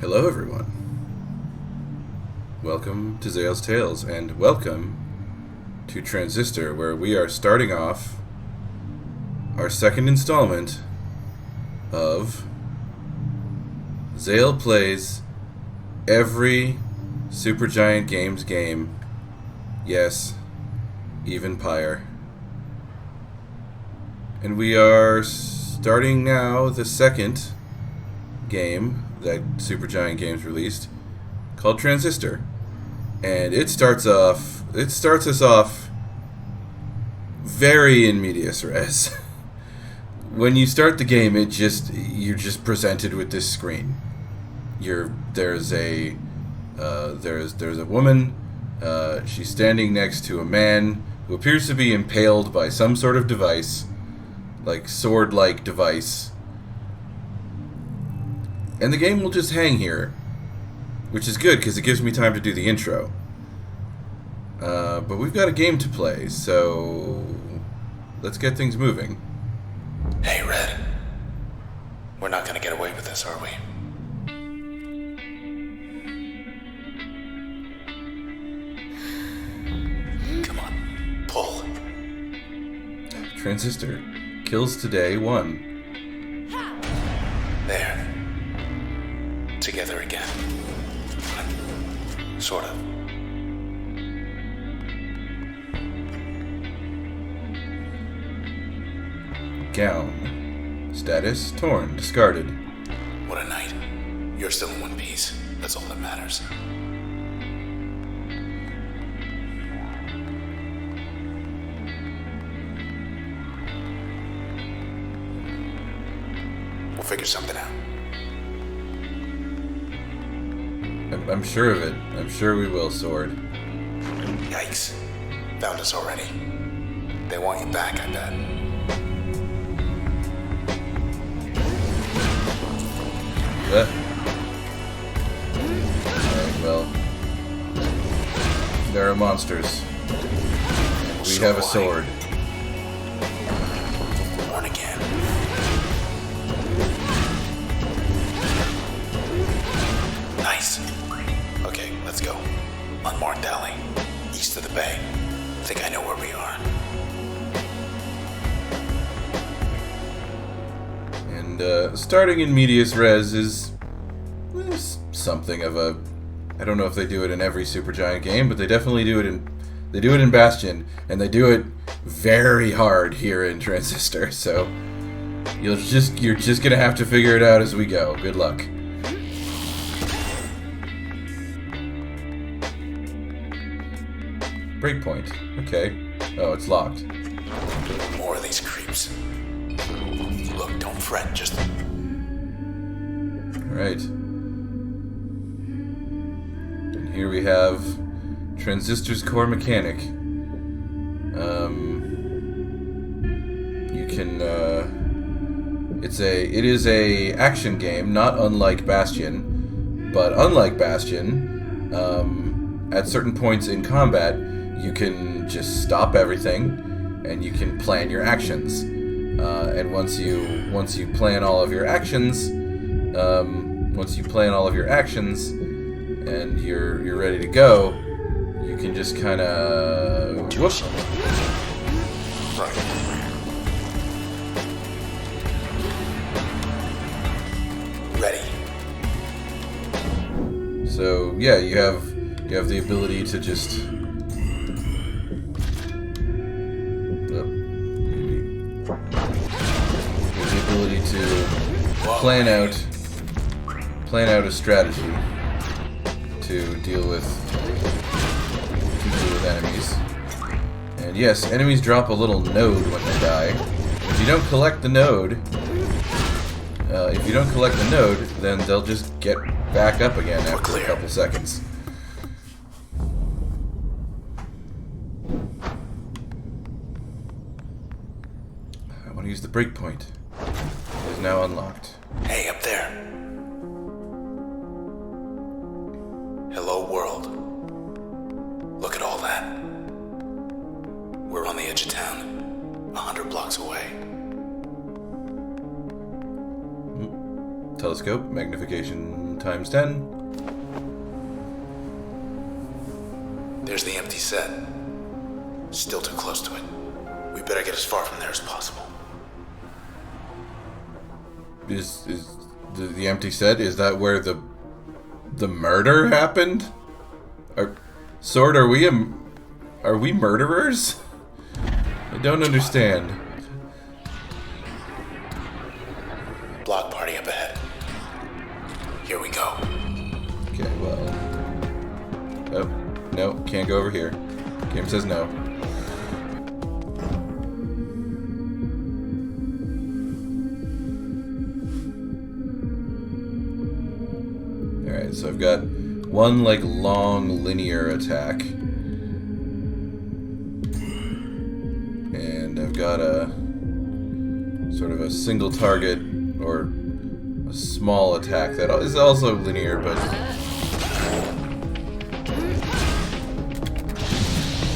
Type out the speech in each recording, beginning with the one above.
Hello everyone. Welcome to Zail's Tales, and welcome to Transistor, where we are starting off our second installment of Zail Plays Every Supergiant Games game. Yes, even Pyre. And we are starting now the second game that Supergiant Games released, called Transistor. And it starts us off very in medias res. When you start the game, you're just presented with this screen. There's a woman. She's standing next to a man who appears to be impaled by some sort of device, like sword-like device. And the game will just hang here, which is good because it gives me time to do the intro. But we've got a game to play, so let's get things moving. Hey, Red. We're not gonna get away with this, are we? Come on, pull. Transistor kills today 1. There. Together again. Sort of. Gown. Status torn, discarded. What a night. You're still in one piece. That's all that matters. We'll figure something out. I'm sure of it. I'm sure we will, Sword. Yikes. Found us already. They want you back, I bet. What? Well, there are monsters. We have a sword. Born again. Nice. Okay, let's go. Unmarked alley. East of the bay. Think I know where we are. And starting in medias res is something of a... I don't know if they do it in every Supergiant game, but they definitely do it in Bastion, and they do it very hard here in Transistor. So you're just gonna have to figure it out as we go. Good luck. Breakpoint. Okay. Oh, it's locked. More of these creeps. Look, don't fret, just... Alright. And here we have Transistor's core mechanic. You can, it is a action game, not unlike Bastion, but unlike Bastion, at certain points in combat, you can just stop everything, and you can plan your actions. And once you plan all of your actions, and you're ready to go, you can just kind of whoosh. Right. Ready. So yeah, you have the ability to just. The ability to plan out a strategy to deal with enemies. And yes, enemies drop a little node when they die. If you don't collect the node, then they'll just get back up again after a couple seconds. I want to use the breakpoint. It is now unlocked. Hey, up there. Hello, world. Look at all that. We're on the edge of town, 100 blocks away. Telescope, magnification times 10. There's the empty set. Still too close to it. We better get as far from there as possible. Is the empty set? Is that where the murder happened? Sword, are we murderers? I don't understand. Block party up ahead. Here we go. Okay, well. Oh, no, can't go over here. Game says no. Alright, so I've got one, like, long linear attack. And I've got a sort of a single target, or a small attack that is also linear, but...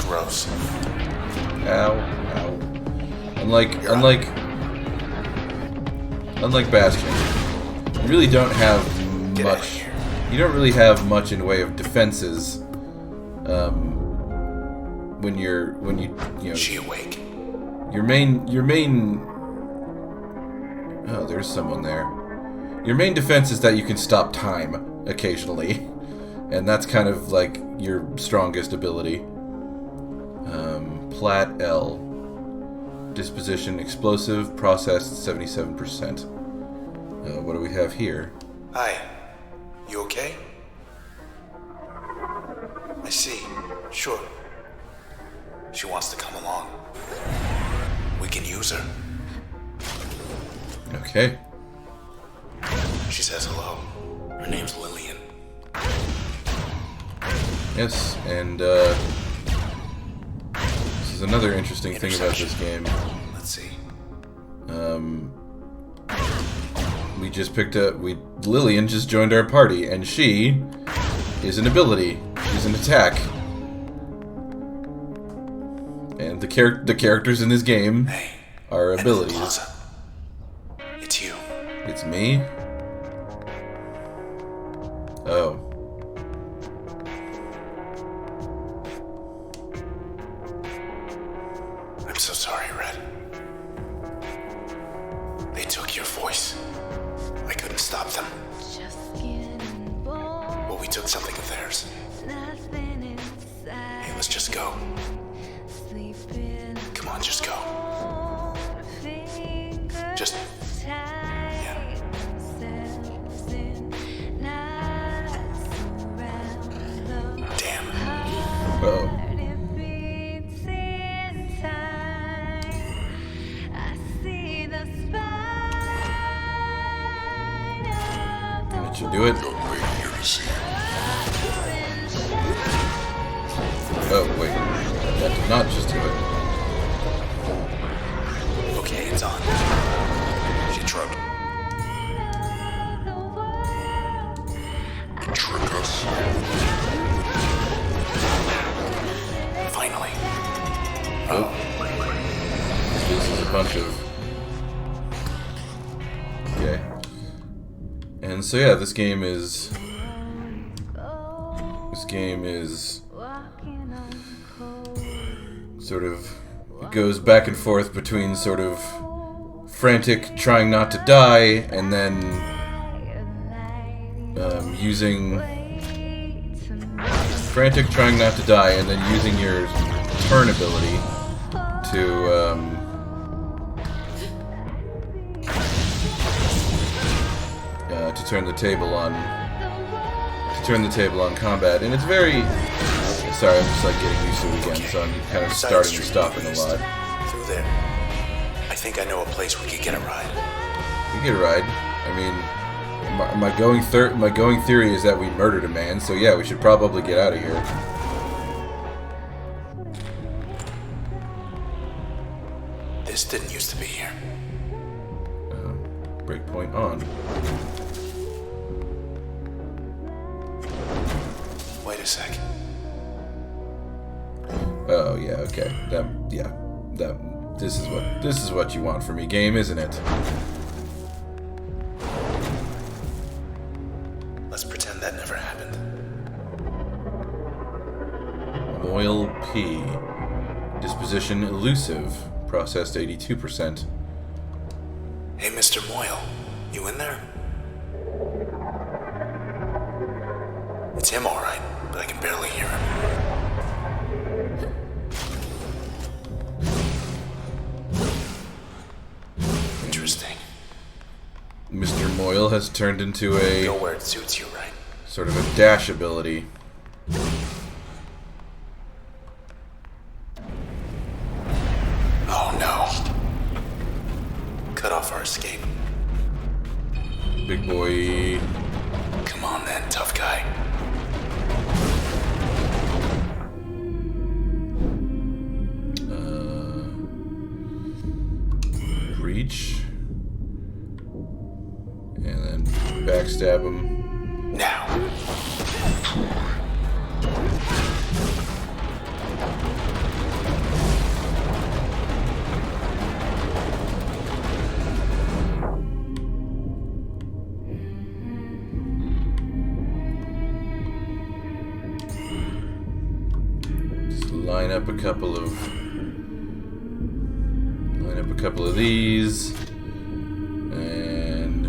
Gross. Ow, ow. Unlike Bastion, you really don't have much. You don't really have much in way of defenses. When you know. She awake. Your main. Oh, there's someone there. Your main defense is that you can stop time occasionally, and that's kind of like your strongest ability. Plat L. Disposition explosive, processed 77%. What do we have here? Hi. You okay? I see. Sure. She wants to come along. We can use her. Okay. She says hello. Her name's Lillian. Yes, and this is another interesting thing about this game. Let's see. We just picked up. Lillian just joined our party, and she is an ability. She's an attack. And the characters in this game are abilities. Plaza. It's you. It's me? Oh. I'm so sorry, Red. They took your voice. I couldn't stop them. But we took something of theirs. Hey, let's just go. Come on, just go. Just... yeah. Damn. Uh-oh. That should do it. Oh, wait. That did not just do it. Okay, it's on. She shrugged. Trick us. Finally. Oh. This is a bunch of... Okay. And so yeah, this game is sort of, it goes back and forth between sort of frantic trying not to die and then using frantic trying not to die and then using your turn ability to turn the table on combat, and it's very... Sorry, I'm just like getting used to it again, so I'm kind of starting and stopping a lot. Through there. I think I know a place we could get a ride. We get a ride. I mean, my going theory is that we murdered a man, so yeah, we should probably get out of here. This didn't used to be here. Breakpoint on. Wait a sec. Oh yeah, okay. This is what you want from me, game, isn't it? Let's P. Disposition elusive. Processed 82%. Hey, Mr. Moyle. You in there? It's him, alright, but I can barely hear him. Interesting. Mr. Moyle has turned into a Go where it suits you, right? sort of a dash ability. Oh no. Cut off our escape. Big boy. Come on then, tough guy. Reach. And then backstab him. Now. Just line up a couple of these. And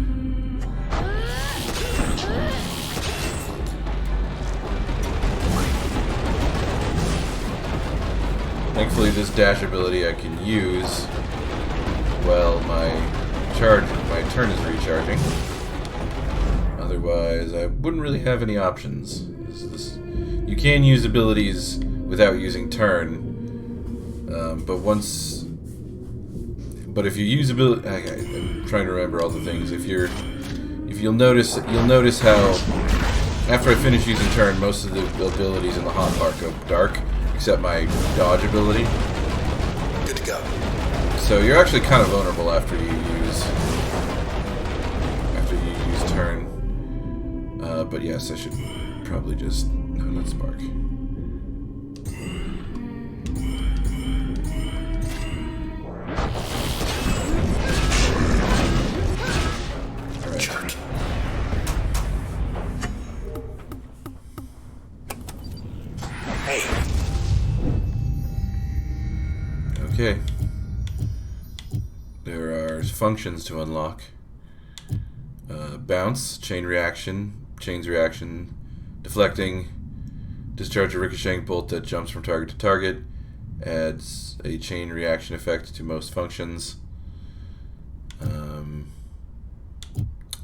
thankfully this dash ability I can use while my turn is recharging. Otherwise I wouldn't really have any options. You can use abilities without using turn, but if you use ability, I'm trying to remember all the things. If you'll notice how after I finish using turn, most of the abilities in the hotbar go dark, except my dodge ability. Good to go. So you're actually kind of vulnerable after you use turn. But yes, I should probably just not spark. Jerk. Hey. Okay. There are functions to unlock. Bounce, chains reaction, deflecting, discharge a ricocheting bolt that jumps from target to target, adds a chain reaction effect to most functions.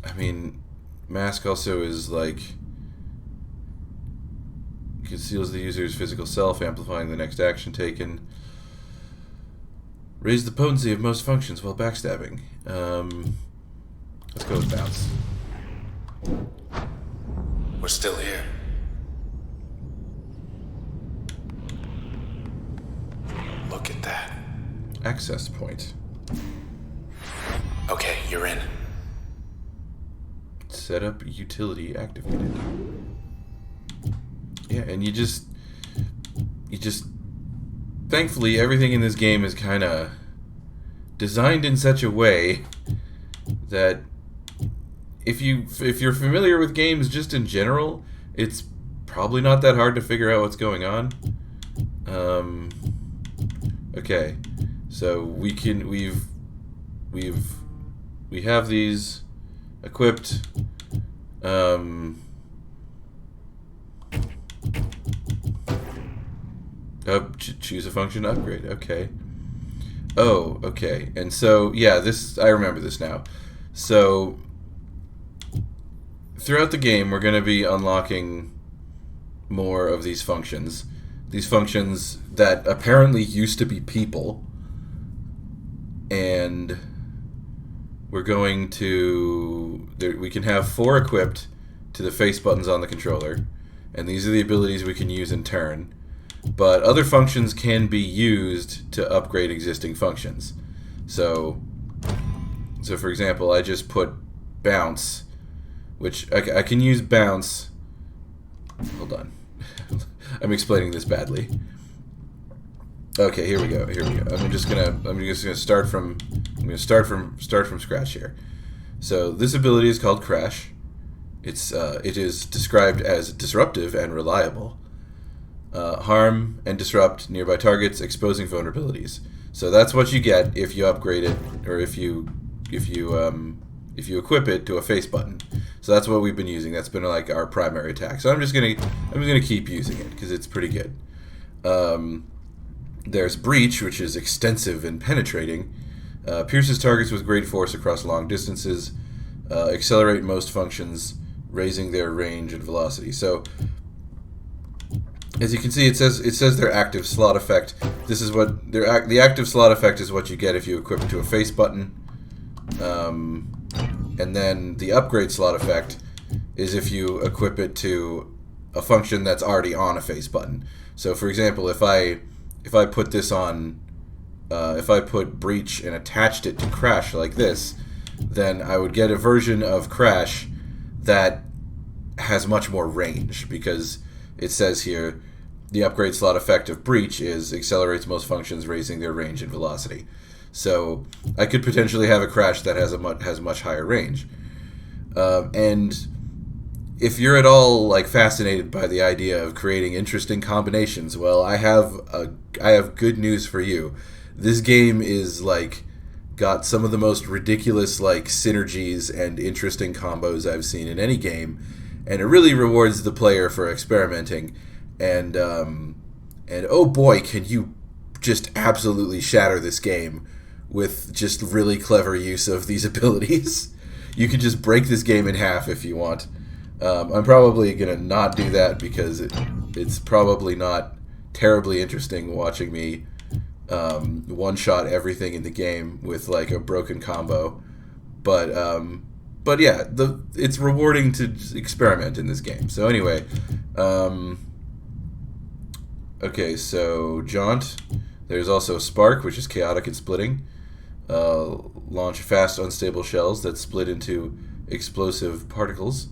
I mean, mask also is like conceals the user's physical self, amplifying the next action taken. Raise the potency of most functions while backstabbing. Let's go with bounce. We're still here. Look at that. Access point. Okay, you're in. Setup utility activated. Yeah, and you just thankfully everything in this game is kind of designed in such a way that if you're familiar with games just in general, it's probably not that hard to figure out what's going on. Okay, so we have these equipped. Choose a function upgrade. Okay. Oh, okay. And so, yeah, I remember this now. So, throughout the game, we're going to be unlocking more of these functions. These functions that apparently used to be people. And we're going to... we can have 4 equipped to the face buttons on the controller. And these are the abilities we can use in turn. But other functions can be used to upgrade existing functions. So for example, I just put bounce, which I can use bounce. Hold on, I'm explaining this badly. Okay, here we go. I'm just gonna start from scratch here. So this ability is called Crash. It is described as disruptive and reliable. harm and disrupt nearby targets, exposing vulnerabilities. So that's what you get if you upgrade it, or if you equip it to a face button. So that's what we've been using. That's been like our primary attack. So I'm just gonna keep using it because it's pretty good. There's Breach, which is extensive and penetrating. Pierces targets with great force across long distances. Accelerate most functions, raising their range and velocity. So, as you can see, it says their active slot effect. This is what the active slot effect is what you get if you equip it to a face button. And then the upgrade slot effect is if you equip it to a function that's already on a face button. So, for example, if I put this on, if I put Breach and attached it to Crash like this, then I would get a version of Crash that has much more range, because it says here the upgrade slot effect of Breach is accelerates most functions, raising their range and velocity. So I could potentially have a Crash that has much higher range. And if you're at all like fascinated by the idea of creating interesting combinations, well, I have good news for you. This game is like got some of the most ridiculous like synergies and interesting combos I've seen in any game, and it really rewards the player for experimenting. And oh boy, can you just absolutely shatter this game with just really clever use of these abilities. You can just break this game in half if you want. I'm probably going to not do that because it's probably not terribly interesting watching me one-shot everything in the game with like a broken combo. But yeah, it's rewarding to experiment in this game. So anyway, okay, so Jaunt. There's also Spark, which is chaotic and splitting. Launch fast, unstable shells that split into explosive particles.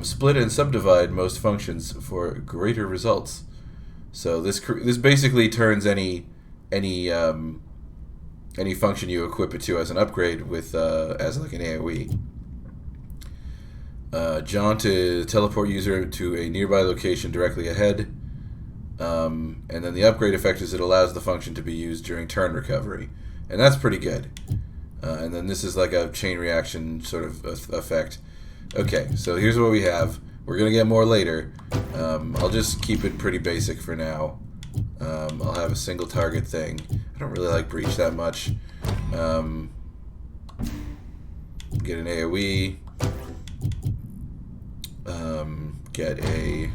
Split and subdivide most functions for greater results. So this basically turns any function you equip it to as an upgrade with as like an AoE. Jaunt is teleport user to a nearby location directly ahead. And then the upgrade effect is it allows the function to be used during turn recovery. And that's pretty good. And then this is like a chain reaction sort of effect. Okay, so here's what we have. We're going to get more later. I'll just keep it pretty basic for now. I'll have a single target thing. I don't really like Breach that much. Get an AoE. Get a...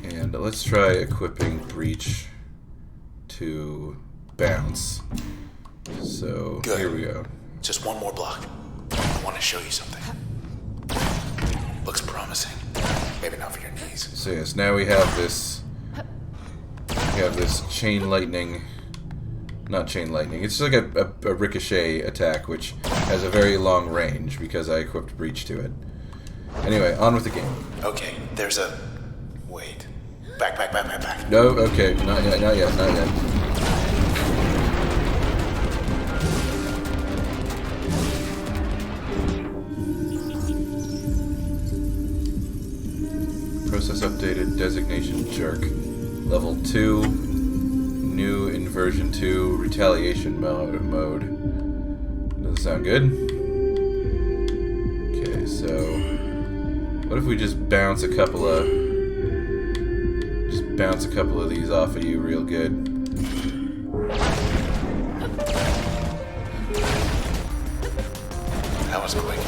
And let's try equipping Breach to Bounce. So good. Here we go. Just one more block. I want to show you something. Looks promising. Maybe not for your knees. So yes, now we have this. We have this chain lightning. Not chain lightning. It's like a ricochet attack, which has a very long range because I equipped Breach to it. Anyway, on with the game. Okay, there's a... Wait. Back. No, okay, not yet. Process updated, designation jerk. Level 2, new in version 2, retaliation mode. Doesn't sound good. Okay, so what if we just bounce a couple of these off of you real good? That was quick.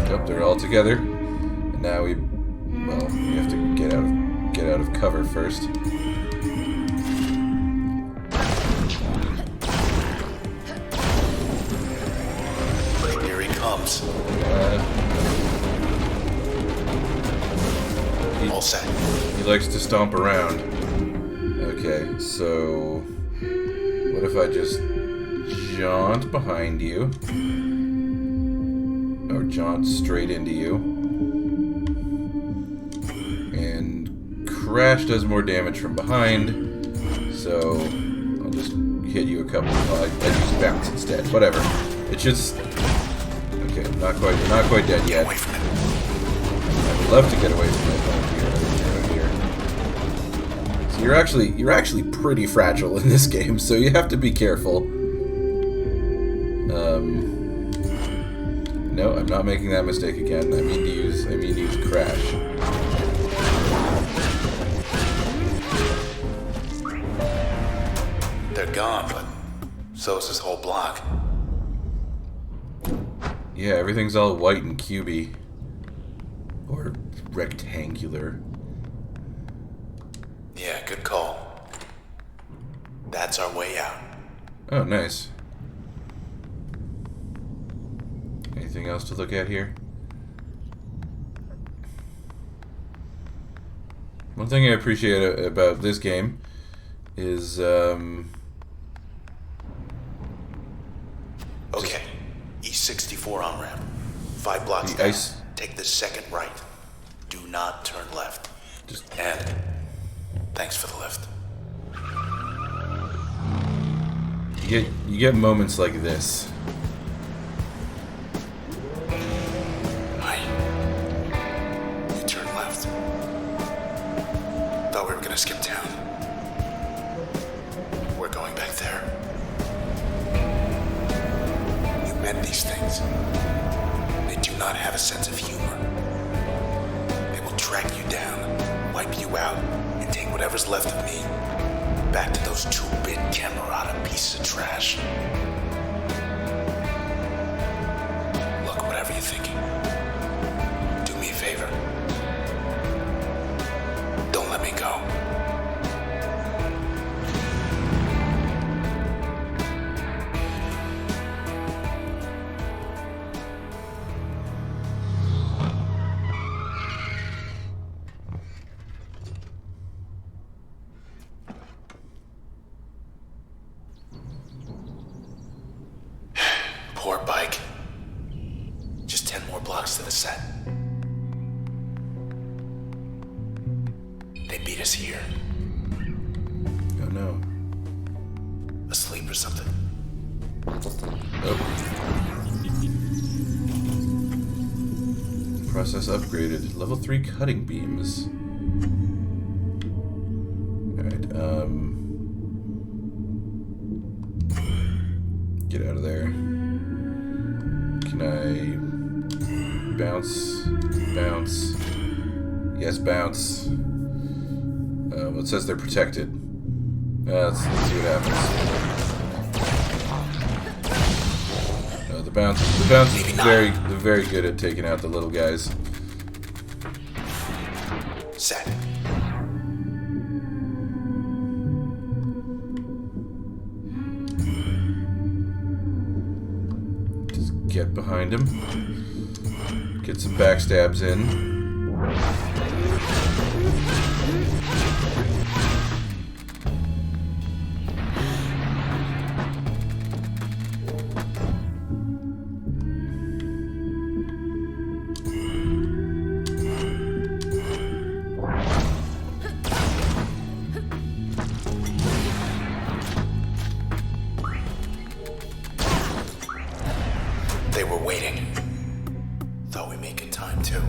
Yep, they're all together. And now we have to get out of cover first. Here he comes. All set. He likes to stomp around. Okay, so what if I just jaunt behind you? Or jaunt straight into you. And Crash does more damage from behind, so I'll just hit you a couple. Well, I used bounce instead. Whatever. It's just okay. Not quite dead yet. I would love to get away from it. Here. So you're actually pretty fragile in this game, so you have to be careful. No, I'm not making that mistake again. I mean to use crash. They're gone, but so is this whole block. Yeah, everything's all white and cubey. Or rectangular. Yeah, good call. That's our way out. Oh, nice. Anything else to look at here? One thing I appreciate about this game is, Okay, E64 on-ramp. 5 blocks the down. ice. Take the second right. Do not turn left. Just And thanks for the lift. you get moments like this. You turn left. Thought we were gonna skip town. We're going back there. You met these things. They do not have a sense of humor. They will track you down, wipe you out, and take whatever's left of me back to those 2-bit Camerata pieces of trash. Look, whatever you're thinking, do me a favor. Don't let me go. Poor bike. Just 10 more blocks to the set. They beat us here. Oh no. Asleep or something. Oh. Process upgraded. Level 3 cutting beams. Alright, get out of there. Can I bounce? Bounce. Yes, bounce. Well, it says they're protected. Let's see what happens. No, the bounce is very good at taking out the little guys. Set. Just get behind him. Get some backstabs in. They were waiting. Thought we'd make good time, too.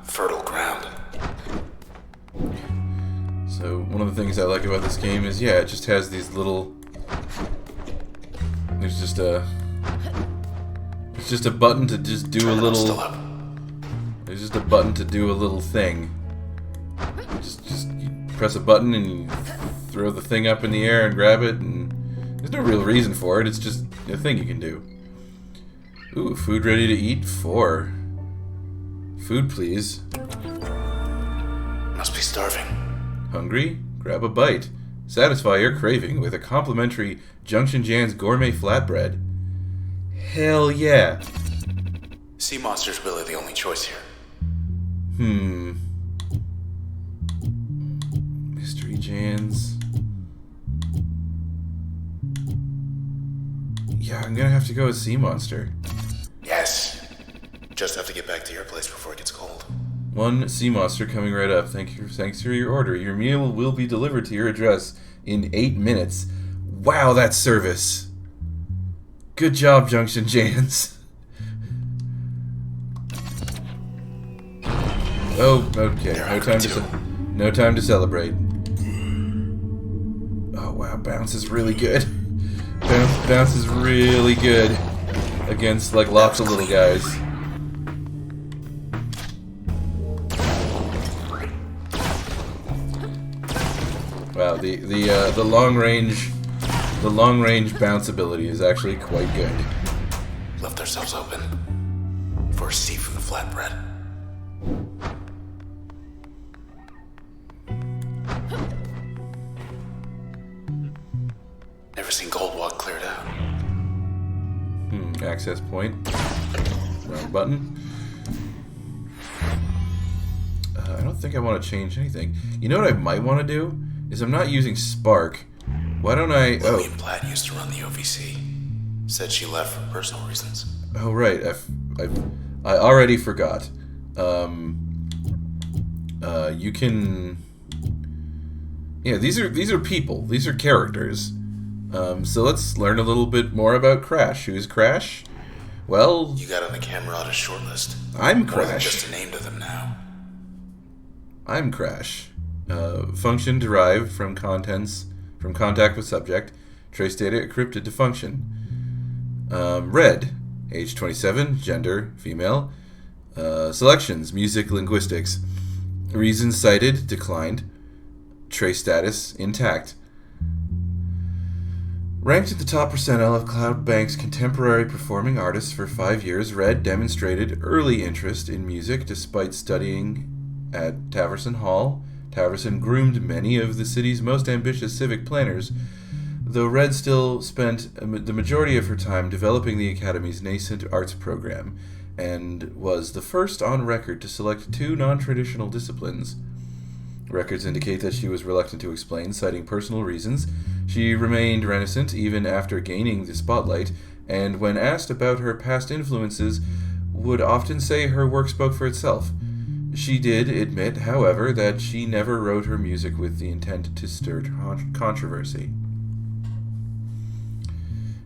Fertile ground. So one of the things I like about this game is, yeah, it just has these little. There's just a. It's just a button to just do a little. There's just a button to do a little thing. Just you press a button and you throw the thing up in the air and grab it, and there's no real reason for it. It's just a thing you can do. Ooh, food ready to eat? 4. Food, please. Must be starving. Hungry? Grab a bite. Satisfy your craving with a complimentary Junction Jan's gourmet flatbread. Hell yeah. Sea monster's really the only choice here. Mystery Jan's. Yeah, I'm gonna have to go with Sea Monster. get back to your place before it gets cold. One sea monster coming right up. Thanks for your order. Your meal will be delivered to your address in 8 minutes. Wow, that's service. Good job, Junction Jans. Oh, okay. No time to celebrate. Oh wow, bounce is really good. Bounce is really good against like lots of little guys. Wow, the long range bounce ability is actually quite good. Left ourselves open for a seat from the flatbread. Never seen Goldwalk cleared out. Access point. Wrong button. I don't think I want to change anything. You know what I might want to do? Is I'm not using Spark. Why don't I... Lillian Platt used to run the OVC. Said she left for personal reasons. Oh, right. I already forgot. You can... Yeah, these are people. These are characters. So let's learn a little bit more about Crash. Who's Crash? Well... You got on the camera on a short list. I'm More than Crash. just a name to them now. I'm Crash. Function derived from contact with subject. Trace data encrypted to function. Red. Age 27. Gender. Female. Selections. Music. Linguistics. Reasons cited. Declined. Trace status. Intact. Ranked at the top percentile of Cloudbank's contemporary performing artists for 5 years, Red demonstrated early interest in music despite studying at Taverson Hall. Taverson groomed many of the city's most ambitious civic planners, though Red still spent the majority of her time developing the Academy's nascent arts program, and was the first on record to select 2 non-traditional disciplines. Records indicate that she was reluctant to explain, citing personal reasons. She remained reticent even after gaining the spotlight, and when asked about her past influences, would often say her work spoke for itself. She did admit, however, that she never wrote her music with the intent to stir controversy.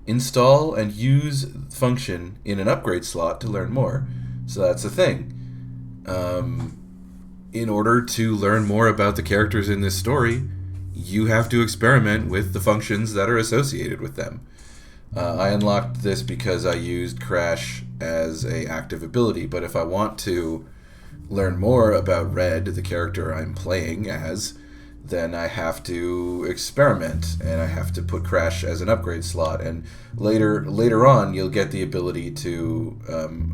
Install and use function in an upgrade slot to learn more. So that's the thing. In order to learn more about the characters in this story, you have to experiment with the functions that are associated with them. I unlocked this because I used Crash as a active ability, but if I want to learn more about Red, the character I'm playing as, then I have to experiment, and I have to put Crash as an upgrade slot, and later on you'll get the ability to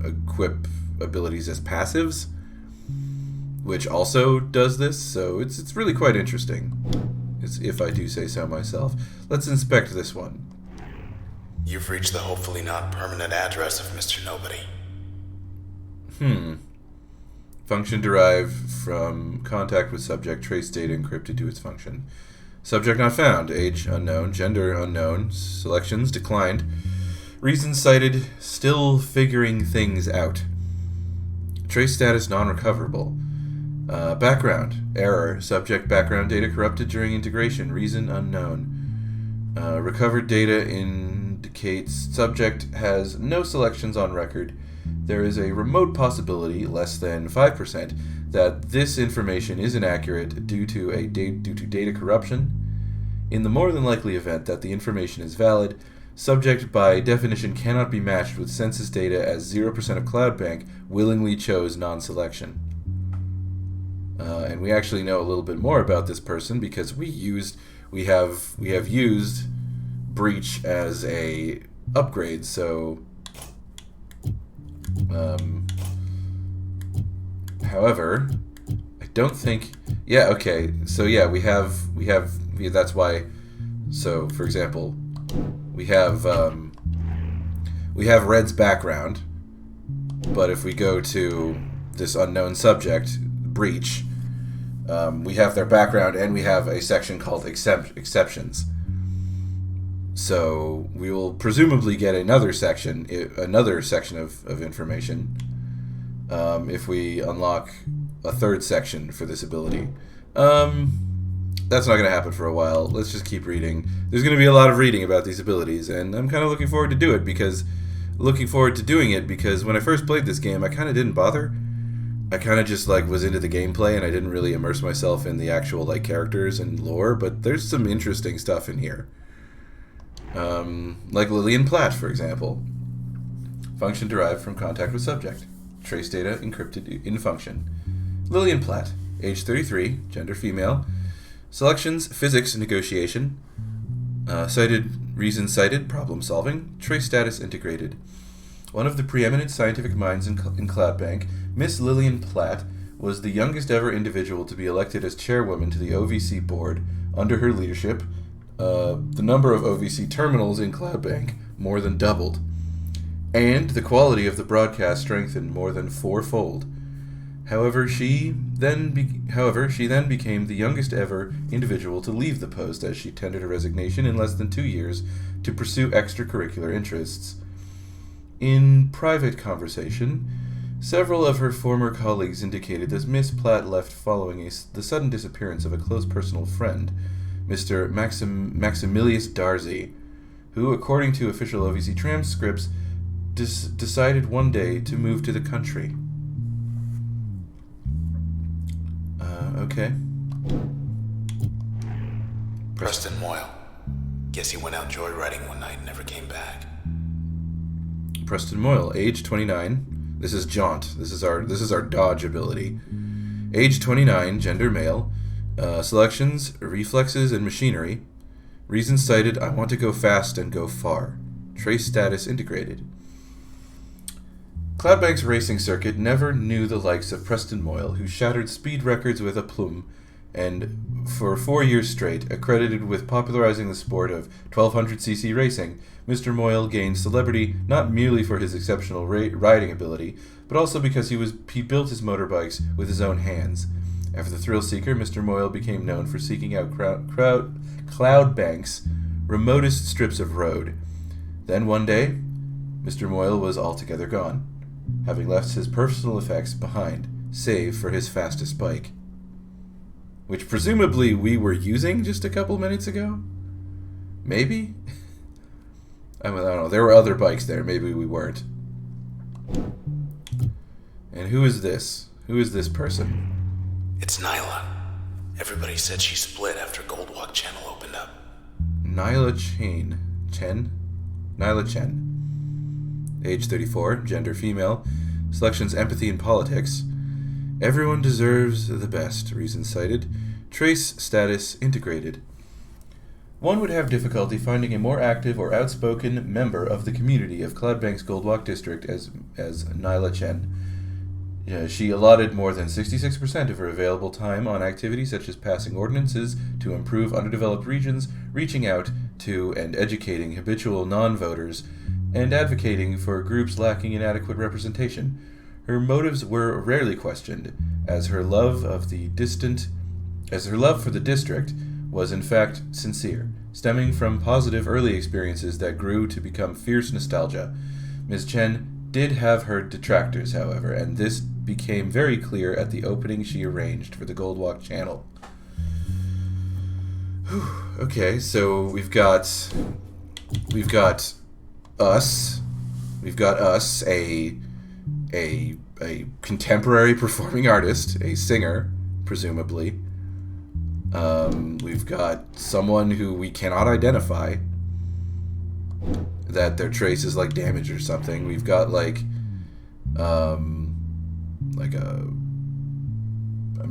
equip abilities as passives, which also does this, so it's really quite interesting, if I do say so myself. Let's inspect this one. You've reached the hopefully not permanent address of Mr. Nobody. Function derived from contact with subject, trace data encrypted to its function. Subject not found, age unknown, gender unknown, selections declined. Reasons cited, still figuring things out. Trace status non-recoverable. Background, error, subject background data corrupted during integration, reason unknown. Recovered data indicates subject has no selections on record. There is a remote possibility, less than 5%, that this information is inaccurate due to data corruption. In the more than likely event that the information is valid, subject by definition cannot be matched with census data, as 0% of Cloudbank willingly chose non-selection. And we actually know a little bit more about this person because we have used Breach as a upgrade. So, however, I don't think. Yeah. Okay. So yeah, we have. That's why. So for example, we have Red's background, but if we go to this unknown subject, Breach, we have their background and we have a section called exceptions. So we will presumably get another section of information if we unlock a third section for this ability. That's not going to happen for a while. Let's just keep reading. There's going to be a lot of reading about these abilities, and I'm kind of looking forward to doing it because when I first played this game, I kind of didn't bother. I kind of just like was into the gameplay, and I didn't really immerse myself in the actual like characters and lore. But there's some interesting stuff in here, like Lillian Platt, for example. Function derived from contact with subject. Trace data encrypted in function. Lillian Platt, age 33, gender female. Selections, physics negotiation. Reason cited, problem solving. Trace status integrated. One of the preeminent scientific minds in Cloudbank, Miss Lillian Platt was the youngest ever individual to be elected as chairwoman to the OVC board. Under her leadership, the number of OVC terminals in Cloudbank more than doubled, and the quality of the broadcast strengthened more than fourfold. However, she then became the youngest ever individual to leave the post, as she tendered a resignation in less than 2 years to pursue extracurricular interests. In private conversation, several of her former colleagues indicated that Miss Platt left following the sudden disappearance of a close personal friend, Mr. Maximilius Darcy, who, according to official OVC transcripts, decided one day to move to the country. Okay. Preston Moyle. Guess he went out joyriding one night and never came back. Preston Moyle, age 29. This is Jaunt. This is our dodge ability. Age 29, gender male. Selections, reflexes, and machinery. Reason cited, I want to go fast and go far. Trace status integrated. Cloudbank's racing circuit never knew the likes of Preston Moyle, who shattered speed records with aplomb, and for 4 years straight, accredited with popularizing the sport of 1200cc racing, Mr. Moyle gained celebrity not merely for his exceptional riding ability, but also because he built his motorbikes with his own hands. After the thrill seeker, Mr. Moyle became known for seeking out Cloudbank's remotest strips of road. Then one day, Mr. Moyle was altogether gone, having left his personal effects behind, save for his fastest bike, which presumably we were using just a couple minutes ago? Maybe? I don't know. There were other bikes there. Maybe we weren't. And who is this? Who is this person? It's Nyla. Everybody said she split after Goldwalk Channel opened up. Nyla Chen? Nyla Chen. Age 34, gender female. Selections, empathy, and politics. Everyone deserves the best, reason cited. Trace status integrated. One would have difficulty finding a more active or outspoken member of the community of Cloudbank's Goldwalk district as Nyla Chen. She allotted more than 66% of her available time on activities such as passing ordinances to improve underdeveloped regions, reaching out to and educating habitual non-voters, and advocating for groups lacking in adequate representation. Her motives were rarely questioned, as her love for the district was in fact sincere, stemming from positive early experiences that grew to become fierce nostalgia. Ms. Chen did have her detractors, however, and this became very clear at the opening she arranged for the Goldwalk Channel. Okay, so we've got us, a contemporary performing artist, a singer, presumably. We've got someone who we cannot identify, that their trace is like damaged or something. We've got I'm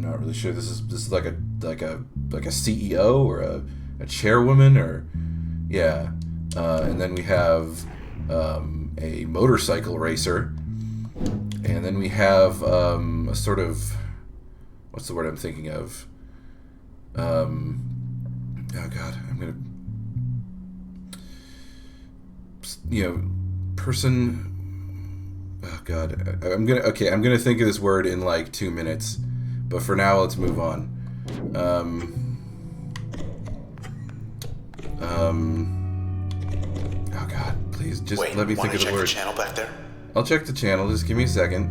not really sure. This is like a CEO or a chairwoman, or yeah. And then we have a motorcycle racer, and then we have a sort of, what's the word I'm thinking of? Oh God, I'm gonna, person. Oh God, I'm gonna think of this word in like 2 minutes, but for now let's move on. Oh God, please just let me think of the word. Check the channel back there? I'll check the channel. Just give me a second.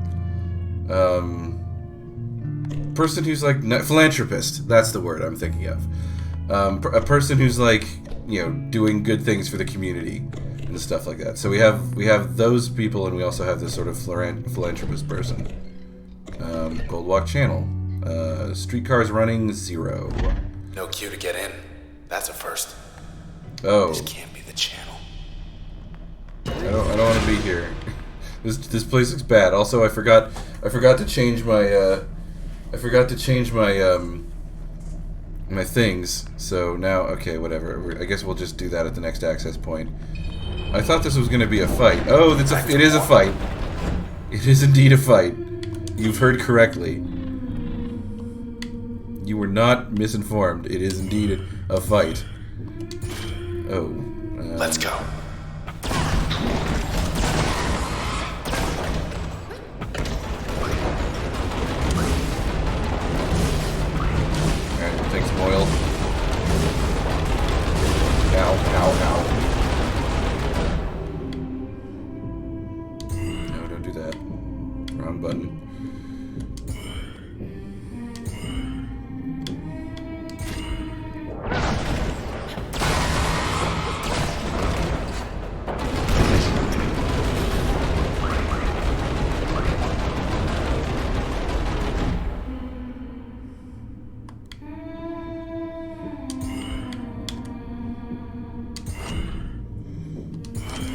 Person who's like philanthropist. That's the word I'm thinking of. A person who's like, you know, doing good things for the community and stuff like that. So we have those people, and we also have this sort of philanthropist person. Gold Walk Channel. Streetcars running 0. No queue to get in. That's a first. Oh. This can't be the channel. I don't want to be here. This place looks bad. Also, I forgot to change my my things. So now, okay, whatever. I guess we'll just do that at the next access point. I thought this was going to be a fight. Oh, it is a fight. It is indeed a fight. You've heard correctly. You were not misinformed. It is indeed a fight. Oh. Let's go. Alright, take some oil. Ow, ow, ow. No, don't do that. Wrong button.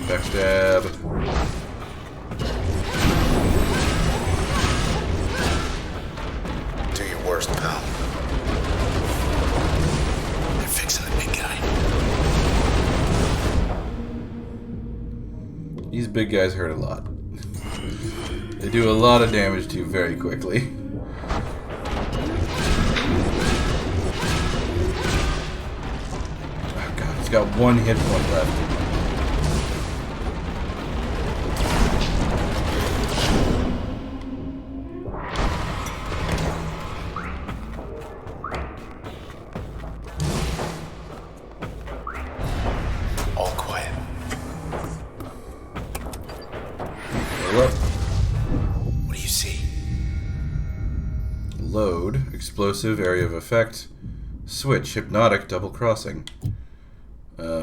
Backstab. Do your worst, pal. They're fixing the big guy. These big guys hurt a lot. They do a lot of damage to you very quickly. Oh god, he's got 1 hit point left. All quiet. What do you see? Load, explosive, area of effect, switch, hypnotic, double crossing.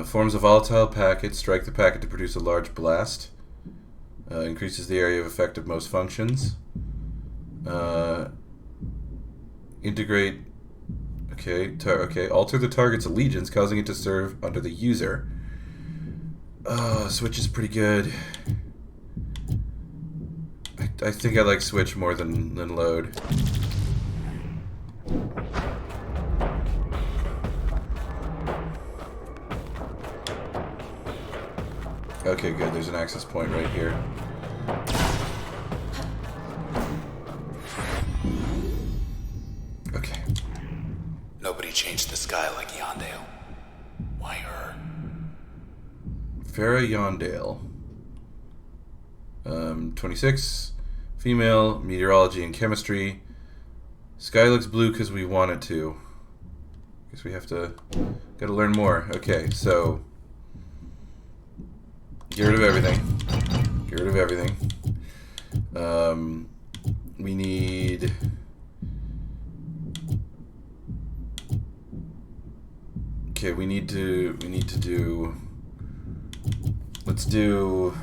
Forms a volatile packet, strike the packet to produce a large blast. Increases the area of effect of most functions. Integrate, okay, alter the target's allegiance, causing it to serve under the user. Switch is pretty good. I think I like switch more than load. Okay, good. There's an access point right here. Okay. Nobody changed the sky like Yondale. Why her? Farah Yondale. 26. Female, meteorology and chemistry. Sky looks blue because we want it to. Guess we have to... Gotta learn more. Okay, so... Get rid of everything. Get rid of everything. We need... Okay, we need to do... Let's do...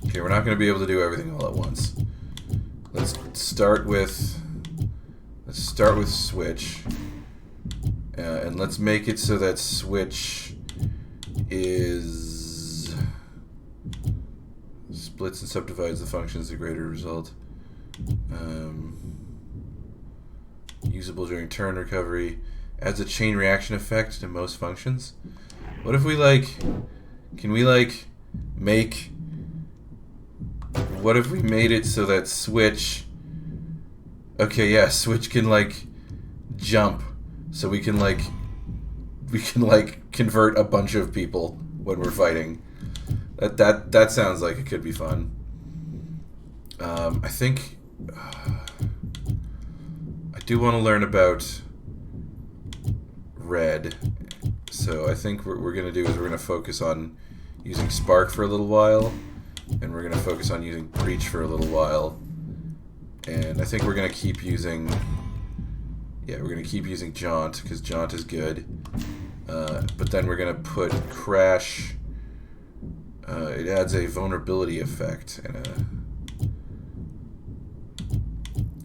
Okay, we're not going to be able to do everything all at once. Let's start with switch. And let's make it so that switch is splits and subdivides the functions to greater result. Usable during turn recovery. Adds a chain reaction effect to most functions. What if we can we make... What if we made it so that switch... Okay, yeah, switch can jump. So we can convert a bunch of people when we're fighting. That sounds like it could be fun. I think I do want to learn about red. So I think what we're gonna do is we're gonna focus on using Spark for a little while, and we're going to focus on using Breach for a little while. And I think we're going to keep using... Yeah, we're going to keep using Jaunt, because Jaunt is good. But then we're going to put Crash... it adds a vulnerability effect, and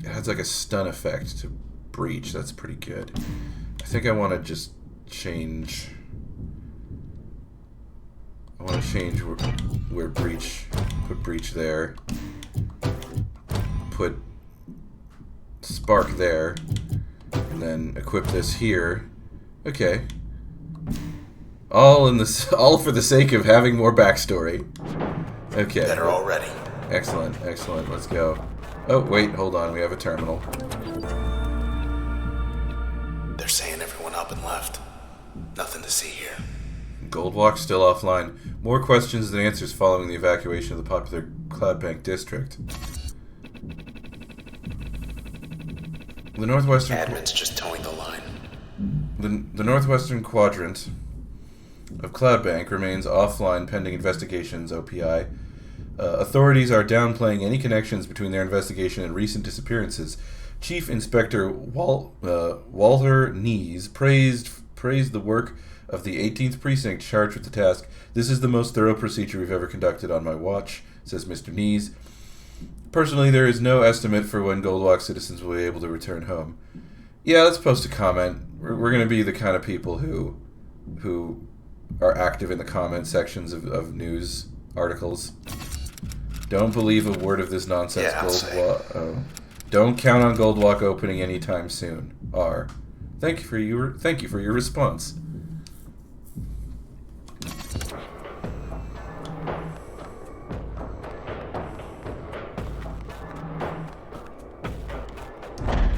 it adds like a stun effect to Breach. That's pretty good. I think I want to just change... I want to change where Breach... Put Breach there. Put Spark there. And then equip this here. Okay. All for the sake of having more backstory. Okay. Better already. Excellent, excellent. Let's go. Oh, wait, hold on. We have a terminal. They're saying everyone up and left. Nothing to see here. Goldwalk still offline. More questions than answers following the evacuation of the popular Cloudbank district. The northwestern... Admin's just towing the line. The northwestern quadrant of Cloudbank remains offline pending investigations, OPI. Authorities are downplaying any connections between their investigation and recent disappearances. Chief Inspector Walter Nees praised the work of the 18th Precinct charged with the task. This is the most thorough procedure we've ever conducted on my watch, says Mr. Nees. Personally, there is no estimate for when Goldwalk citizens will be able to return home. Yeah, let's post a comment. We're going to be the kind of people who are active in the comment sections of news articles. Don't believe a word of this nonsense. Yeah, Goldwalk. Don't count on Goldwalk opening anytime soon. R. Thank you for your response.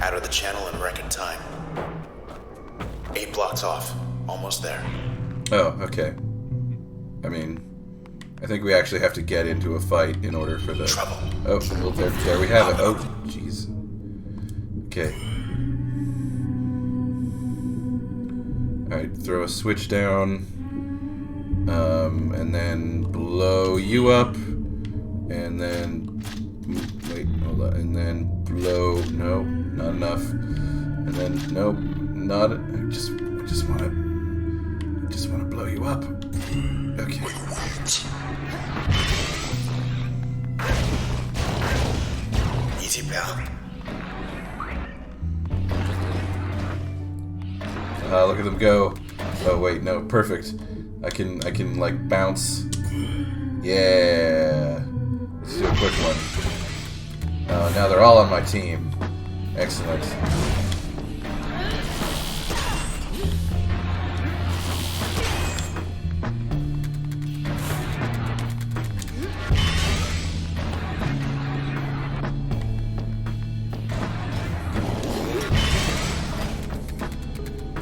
Out of the channel in record time. 8 blocks off. Almost there. Oh, okay. I mean, I think we actually have to get into a fight in order for the... Trouble. Oh, well, there we have it. Oh, jeez. Okay. Alright, throw a switch down. And then blow you up. And then... Wait, hold on. And then blow... No, not enough. And then... Nope, not... I just want to blow you up. Okay. Easy, pal. Look at them go. Oh wait, no, perfect. I can like bounce. Yeah. Let's do a quick one. Now they're all on my team. Excellent.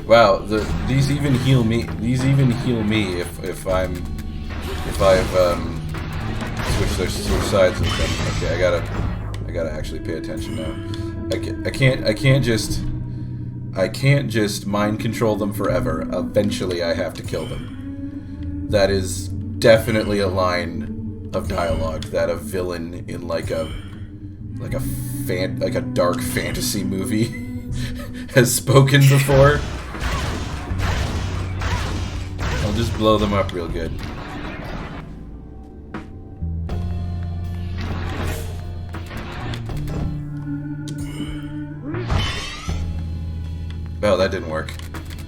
Wow, these even heal me. These even heal me if I've switch sides with them. Okay, I gotta actually pay attention now. I can't just mind control them forever. Eventually, I have to kill them. That is definitely a line of dialogue that a villain in like a dark fantasy movie has spoken before. I'll just blow them up real good. Oh, that didn't work.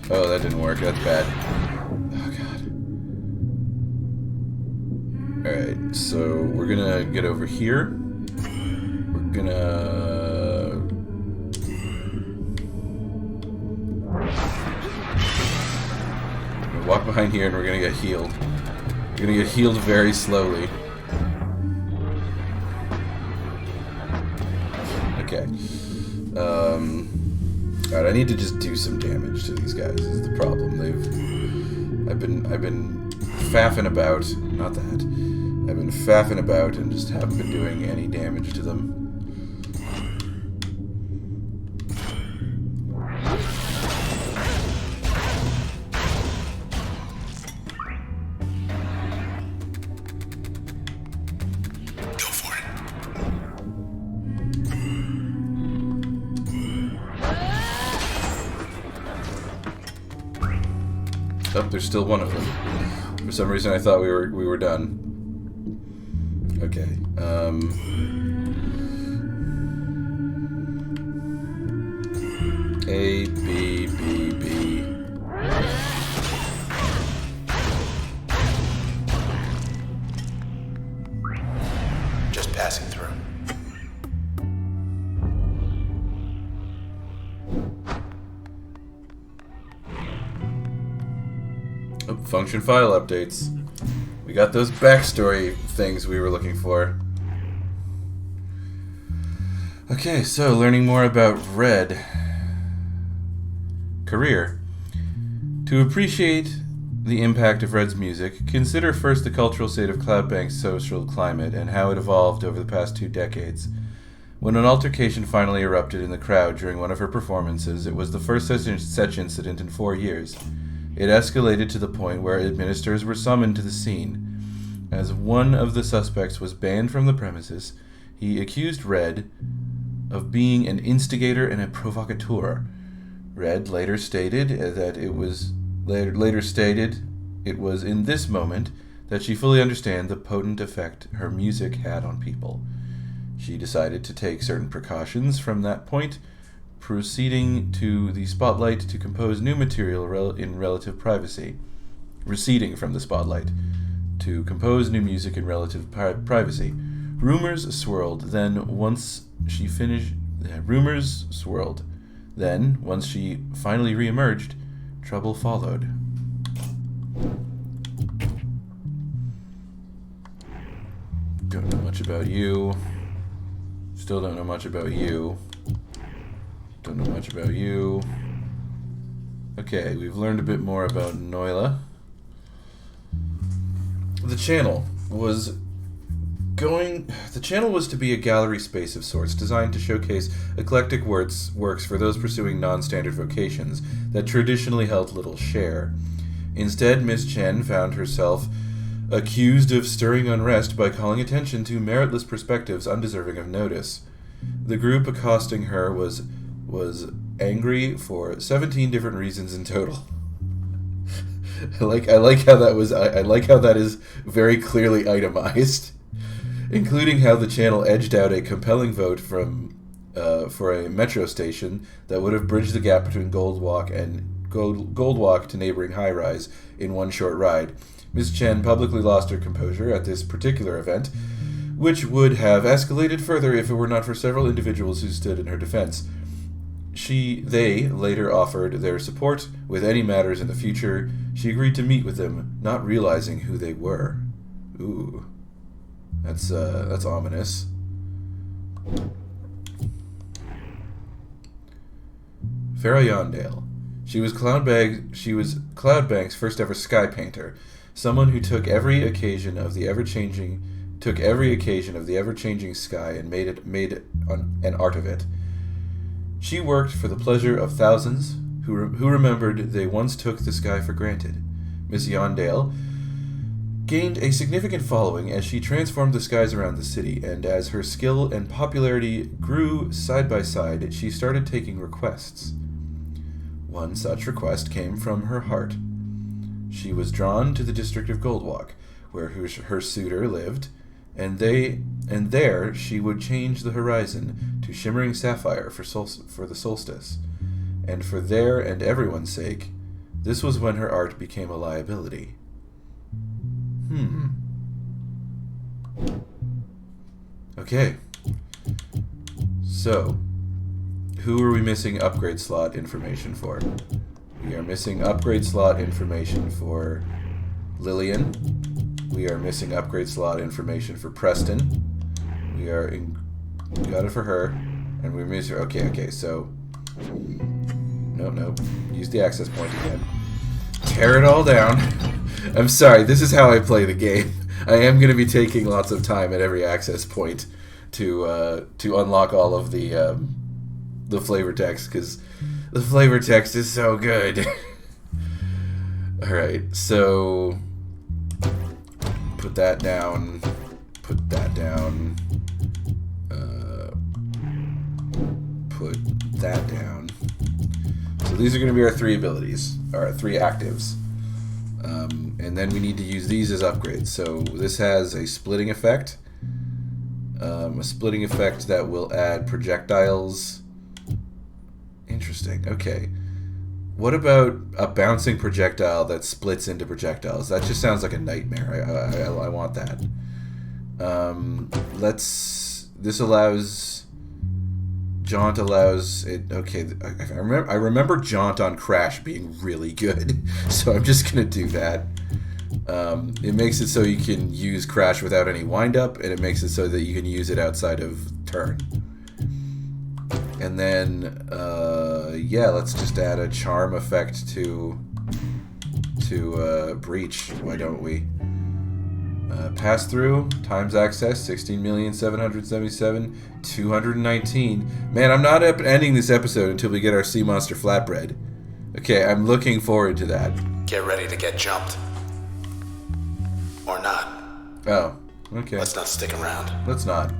Oh, that didn't work. That's bad. Oh, God. Alright, so we're gonna get over here. We're gonna... walk behind here and we're gonna get healed. We're gonna get healed very slowly. Okay. Alright, I need to just do some damage to these guys. This is the problem. I've been faffing about. Not that. I've been faffing about and just haven't been doing any damage to them. Oh, there's still one of them. For some reason, I thought we were done. Okay. A, B, B, B. Just passing through. Oh, function file updates. We got those backstory things we were looking for. Okay, so learning more about Red. Career. To appreciate the impact of Red's music, consider first the cultural state of Cloudbank's social climate and how it evolved over the past 2 decades. When an altercation finally erupted in the crowd during one of her performances, it was the first such incident in 4 years. It escalated to the point where administrators were summoned to the scene. As one of the suspects was banned from the premises, he accused Red of being an instigator and a provocateur. Red later stated it was in this moment that she fully understood the potent effect her music had on people. She decided to take certain precautions from that point, proceeding to the spotlight to compose new material in relative privacy. Receding from the spotlight to compose new music in relative privacy. Rumors swirled. Once she finally re-emerged, trouble followed. Don't know much about you. Still don't know much about you. Don't know much about you. Okay, we've learned a bit more about Noila. The channel was to be a gallery space of sorts, designed to showcase eclectic works for those pursuing non-standard vocations that traditionally held little share. Instead, Miss Chen found herself accused of stirring unrest by calling attention to meritless perspectives undeserving of notice. The group accosting her was angry for 17 different reasons in total. I like how that is very clearly itemized, including how the channel edged out a compelling vote for a metro station that would have bridged the gap between Goldwalk to neighboring High Rise in one short ride. Ms. Chen publicly lost her composure at this particular event, which would have escalated further if it were not for several individuals who stood in her defense. They later offered their support with any matters in the future. She agreed to meet with them, not realizing who they were. Ooh. That's ominous. Farah Yondale. She was Cloudbank's first ever sky painter, someone who took every occasion of the ever-changing sky and made an art of it. She worked for the pleasure of thousands who remembered they once took the sky for granted. Miss Yondale gained a significant following as she transformed the skies around the city, and as her skill and popularity grew side by side, she started taking requests. One such request came from her heart. She was drawn to the district of Goldwalk, where her suitor lived, and there she would change the horizon to shimmering sapphire for the solstice. And for their and everyone's sake, this was when her art became a liability. Okay. So, who are we missing upgrade slot information for? We are missing upgrade slot information for Lillian. We are missing upgrade slot information for Preston. We got it for her. And we're missing... Okay, so... No. Use the access point again. Tear it all down. I'm sorry, this is how I play the game. I am going to be taking lots of time at every access point to unlock all of the flavor text, because the flavor text is so good. Alright, so... Put that down. Put that down. Put that down. So these are going to be our 3 abilities, or our 3 actives. And then we need to use these as upgrades. So this has a splitting effect. A splitting effect that will add projectiles. Interesting. Okay. What about a bouncing projectile that splits into projectiles? That just sounds like a nightmare. I want that. This allows... Jaunt allows it... Okay, I remember Jaunt on Crash being really good, so I'm just going to do that. It makes it so you can use Crash without any wind-up, and it makes it so that you can use it outside of turn. And then, yeah, let's just add a charm effect to Breach. Why don't we? Pass through times access 16,777,219. Man, I'm not ending this episode until we get our Sea Monster flatbread. Okay, I'm looking forward to that. Get ready to get jumped. Or not. Oh, okay. Let's not stick around. Let's not.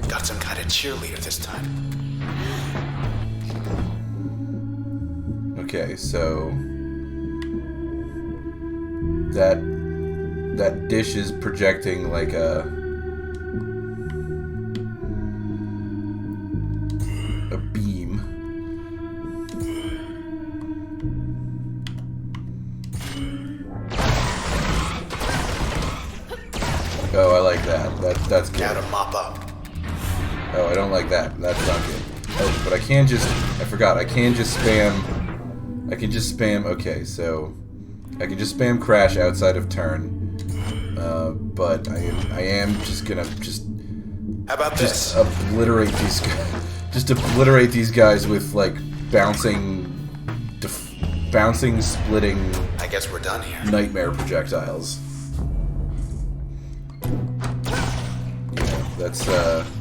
Got some kind of cheerleader this time. Okay, so that dish is projecting like a beam. Oh, I like that. That's good. Now to mop up. Oh, I don't like that. That's not good. Oh, but I can just... I forgot. I can just spam... I can just spam... Okay, so... I can just spam Crash outside of turn. But I am just gonna... How about this? Obliterate these guys. Just obliterate these guys with, like, bouncing... splitting... I guess we're done here. Nightmare projectiles. That's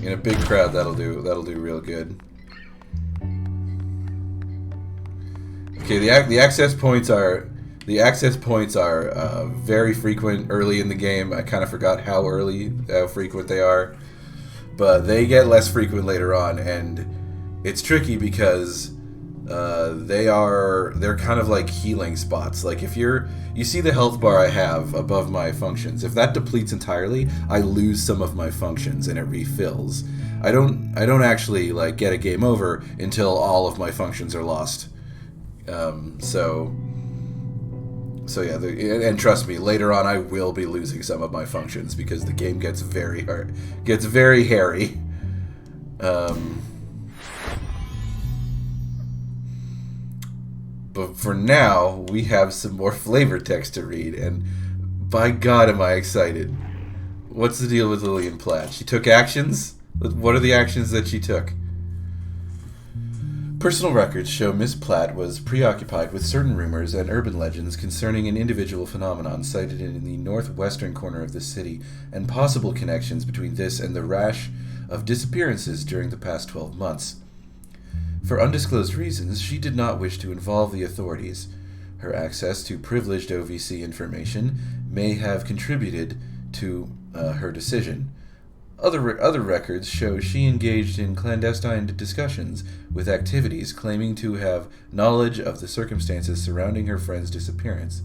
in a big crowd. That'll do real good. Okay, the access points are very frequent early in the game. I kind of forgot how frequent they are, but they get less frequent later on, and it's tricky because they're kind of like healing spots. Like if you see the health bar I have above my functions, if that depletes entirely, I lose some of my functions and it refills. I don't actually like get a game over until all of my functions are lost. So yeah, and trust me, later on I will be losing some of my functions because the game gets very hairy. But for now, we have some more flavor text to read, and by God am I excited. What's the deal with Lillian Platt? She took actions? What are the actions that she took? Personal records show Miss Platt was preoccupied with certain rumors and urban legends concerning an individual phenomenon cited in the northwestern corner of the city, and possible connections between this and the rash of disappearances during the past 12 months. For undisclosed reasons, she did not wish to involve the authorities. Her access to privileged OVC information may have contributed to her decision. Other records show she engaged in clandestine discussions with activities claiming to have knowledge of the circumstances surrounding her friend's disappearance.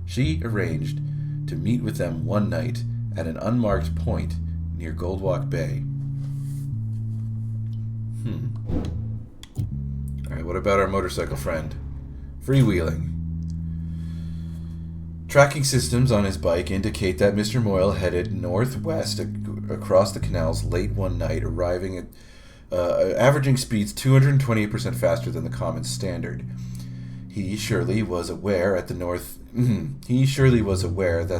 She arranged to meet with them one night at an unmarked point near Goldwalk Bay. Alright, what about our motorcycle friend? Freewheeling. Tracking systems on his bike indicate that Mr. Moyle headed northwest across the canals late one night, arriving at averaging speeds 228% faster than the common standard. He surely was aware that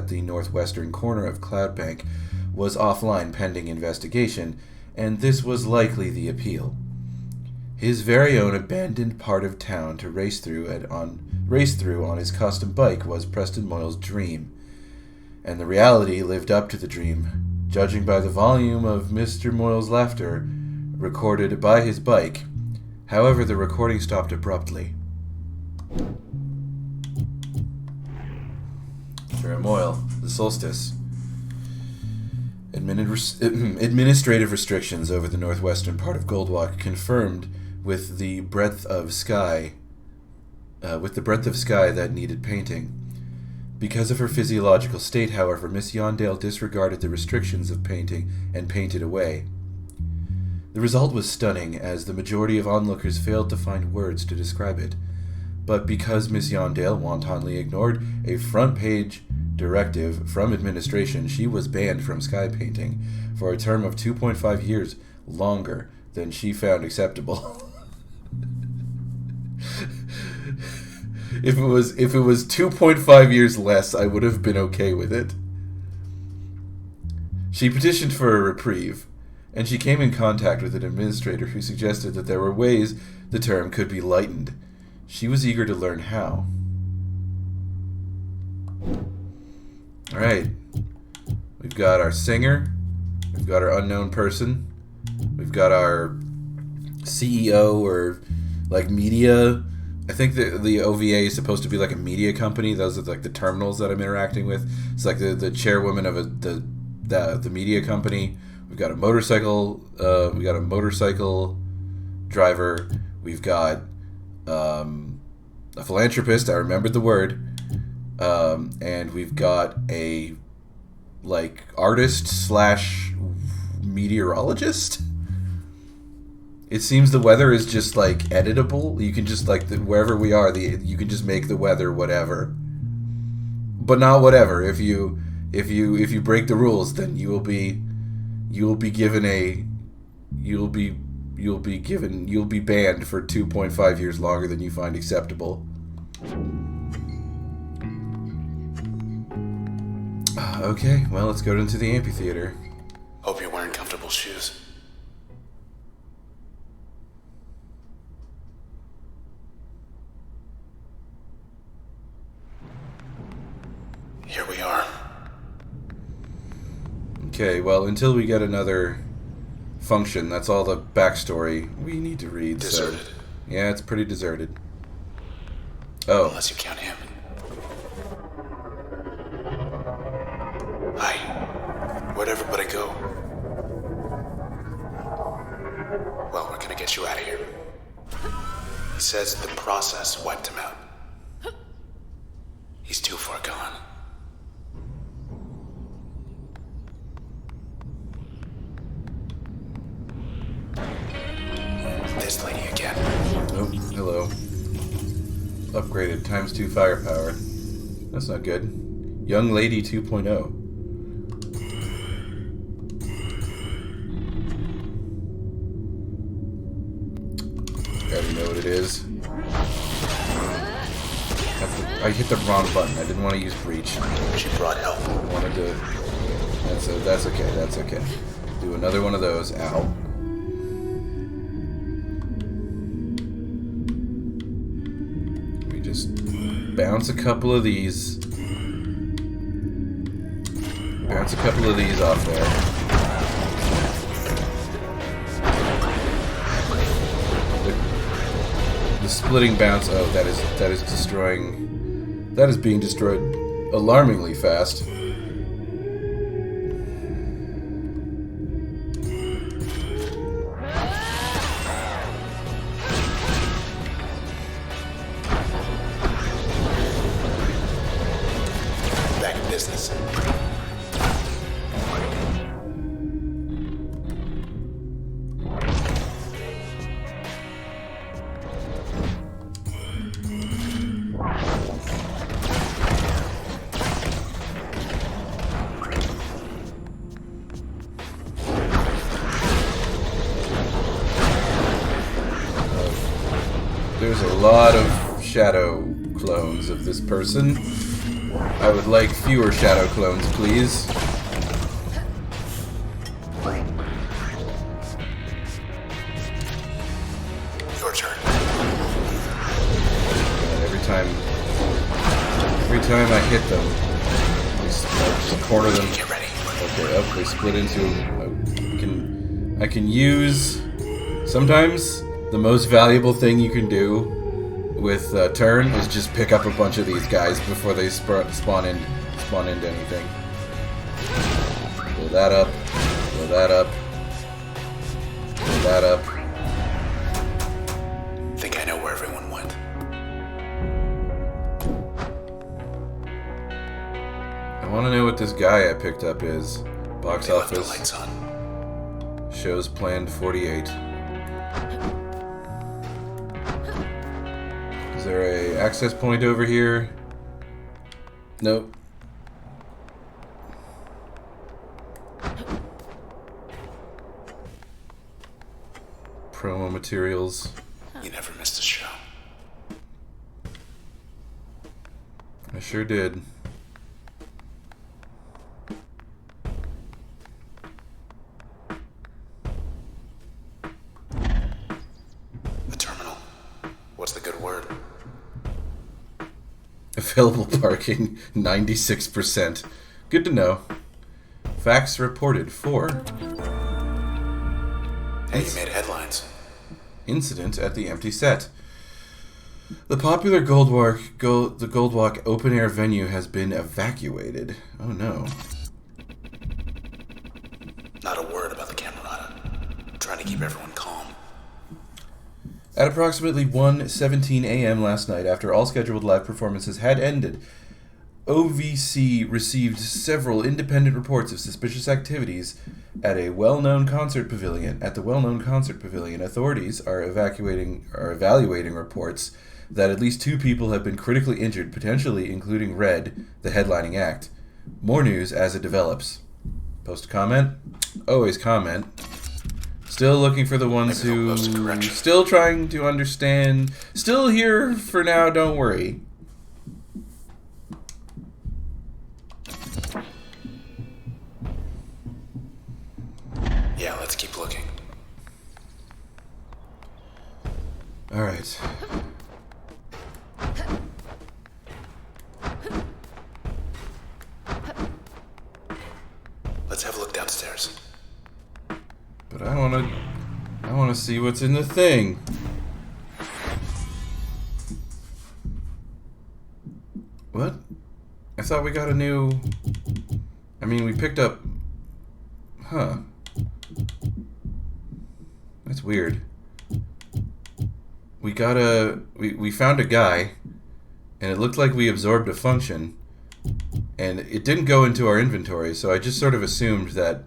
the northwestern corner of Cloudbank was offline pending investigation, and this was likely the appeal. His very own abandoned part of town to race through on his custom bike was Preston Moyle's dream, and the reality lived up to the dream, judging by the volume of Mr. Moyle's laughter recorded by his bike. However, the recording stopped abruptly. Mr. Moyle, the solstice. Administrative restrictions over the northwestern part of Goldwalk confirmed with the breadth of sky that needed painting. Because of her physiological state, however, Miss Yondale disregarded the restrictions of painting and painted away. The result was stunning, as the majority of onlookers failed to find words to describe it. But because Miss Yondale wantonly ignored a front-page directive from administration, she was banned from sky painting for a term of 2.5 years, longer than she found acceptable. If it was 2.5 years less, I would have been okay with it. She petitioned for a reprieve, and she came in contact with an administrator who suggested that there were ways the term could be lightened. She was eager to learn how. Alright. We've got our singer. We've got our unknown person. We've got our CEO or like media. I think the OVA is supposed to be like a media company. Those are like the terminals that I'm interacting with. It's like the chairwoman of the media company. We've got a motorcycle. We got a motorcycle driver. We've got a philanthropist. I remembered the word. And we've got a like artist / meteorologist. It seems the weather is just like editable. You can just like wherever we are, you can just make the weather whatever. But not whatever. If you break the rules, then you'll be banned for 2.5 years longer than you find acceptable. Okay, well, let's go into the amphitheater. Hope you're wearing comfortable shoes. Here we are. Okay, well, until we get another function, that's all the backstory we need to read. Deserted. So, yeah, it's pretty deserted. Oh. Unless you count him. Hi. Where'd everybody go? Well, we're gonna get you out of here. He says the process wiped him out. He's too far gone. This lady again. Oh, hello. Upgraded ×2 firepower. That's not good. Young Lady 2.0. I already know what it is. I hit the wrong button. I didn't want to use breach. She brought help. I wanted to. That's okay. That's okay. Do another one of those. Ow. We just bounce a couple of these. Bounce a couple of these off there. The splitting bounce. Oh, that is destroying. That is being destroyed alarmingly fast. Back in business. There's a lot of shadow clones of this person. I would like fewer shadow clones, please. Your turn. And every time I hit them, I just corner them. Get ready. Okay, up. They split into. I can use. Sometimes the most valuable thing you can do with turn is just pick up a bunch of these guys before they spawn into anything. Blow that up. Blow that up. Blow that up. want to know what this guy I picked up is. Box They left the office lights on. shows planned 48. Is there a access point over here? Nope. Promo materials. You never missed a show. I sure did. The terminal. What's the good word? Available parking, 96%. Good to know. Facts reported for Hey, you made headlines. incident at the empty set. The popular the Goldwalk open-air venue has been evacuated. Oh no. Not a word about the Camerata. I'm trying to keep everyone calm. At approximately 1:17 a.m. last night, after all scheduled live performances had ended, OVC received several independent reports of suspicious activities at the well-known concert pavilion. Authorities are evaluating reports that at least 2 people have been critically injured, potentially including Red, the headlining act. More news as it develops. Post a comment. Always comment. Still looking for the ones Maybe they'll who... post a correction. Still trying to understand. Still here for now, don't worry. Yeah, let's keep looking. Alright. Let's have a look downstairs. But I wanna see what's in the thing. What? I thought we got a new... I mean, we picked up... Huh. That's weird. We got a... We found a guy, and it looked like we absorbed a function, and it didn't go into our inventory, so I just sort of assumed that...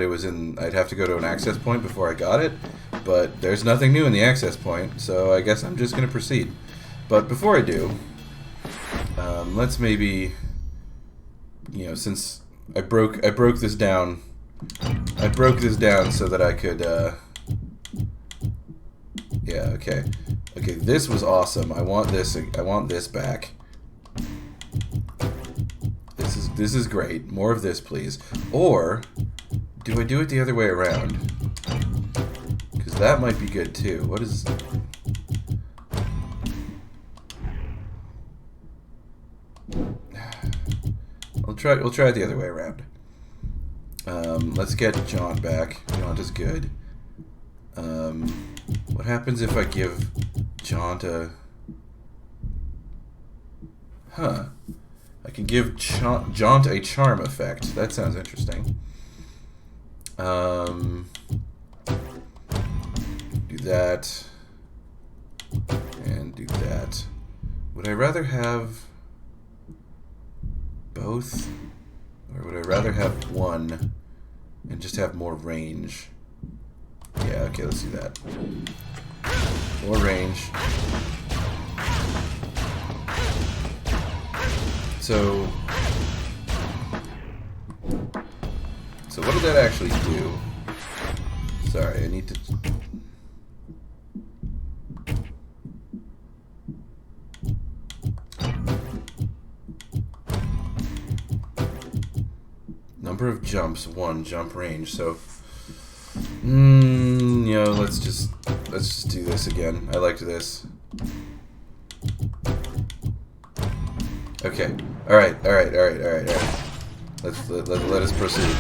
it was in... I'd have to go to an access point before I got it, but there's nothing new in the access point, so I guess I'm just going to proceed. But before I do, let's maybe... You know, since I broke this down... I broke this down so that I could, yeah, okay. Okay, this was awesome. I want this back. This is great. More of this, please. Or, do I do it the other way around? Because that might be good, too. What is... We'll try it the other way around. Let's get Jaunt back. Jaunt is good. What happens if I give Jaunt a... Huh. I can give Jaunt a charm effect. That sounds interesting. Do that. And do that. Would I rather have both? Or would I rather have one and just have more range? Yeah, okay, let's do that. More range. So what did that actually do? Sorry, I need to... Number of jumps, 1 jump range. So, you know, let's just do this again. I liked this. Okay. All right. Let us proceed.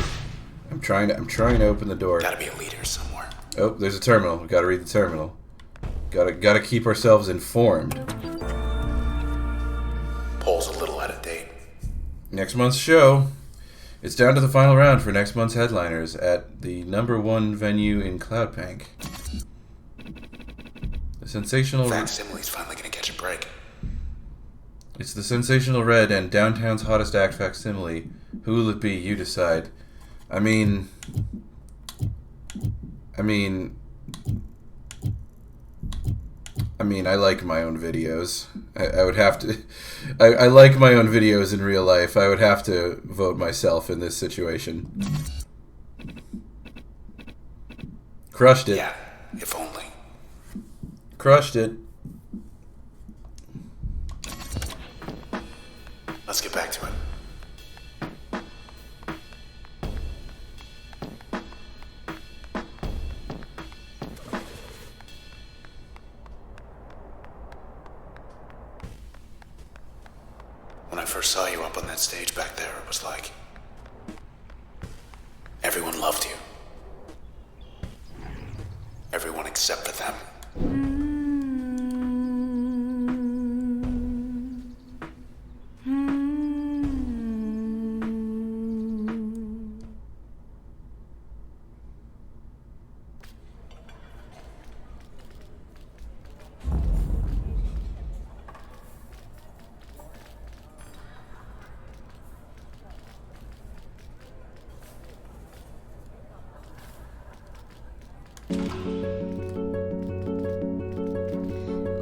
I'm trying to open the door. Gotta be a leader somewhere. Oh, there's a terminal. We gotta read the terminal. Gotta keep ourselves informed. Poll's a little out of date. Next month's show. It's down to the final round for next month's headliners at the #1 venue in Cloudpank. The sensational... Facsimile's finally gonna catch a break. It's the sensational red and downtown's hottest act facsimile. Who will it be? You decide. I mean, I like my own videos. I would have to. I like my own videos in real life. I would have to vote myself in this situation. Crushed it. Yeah, if only. Crushed it. Let's get back to it. When I first saw you up on that stage back there, it was like everyone loved you. Everyone except for them.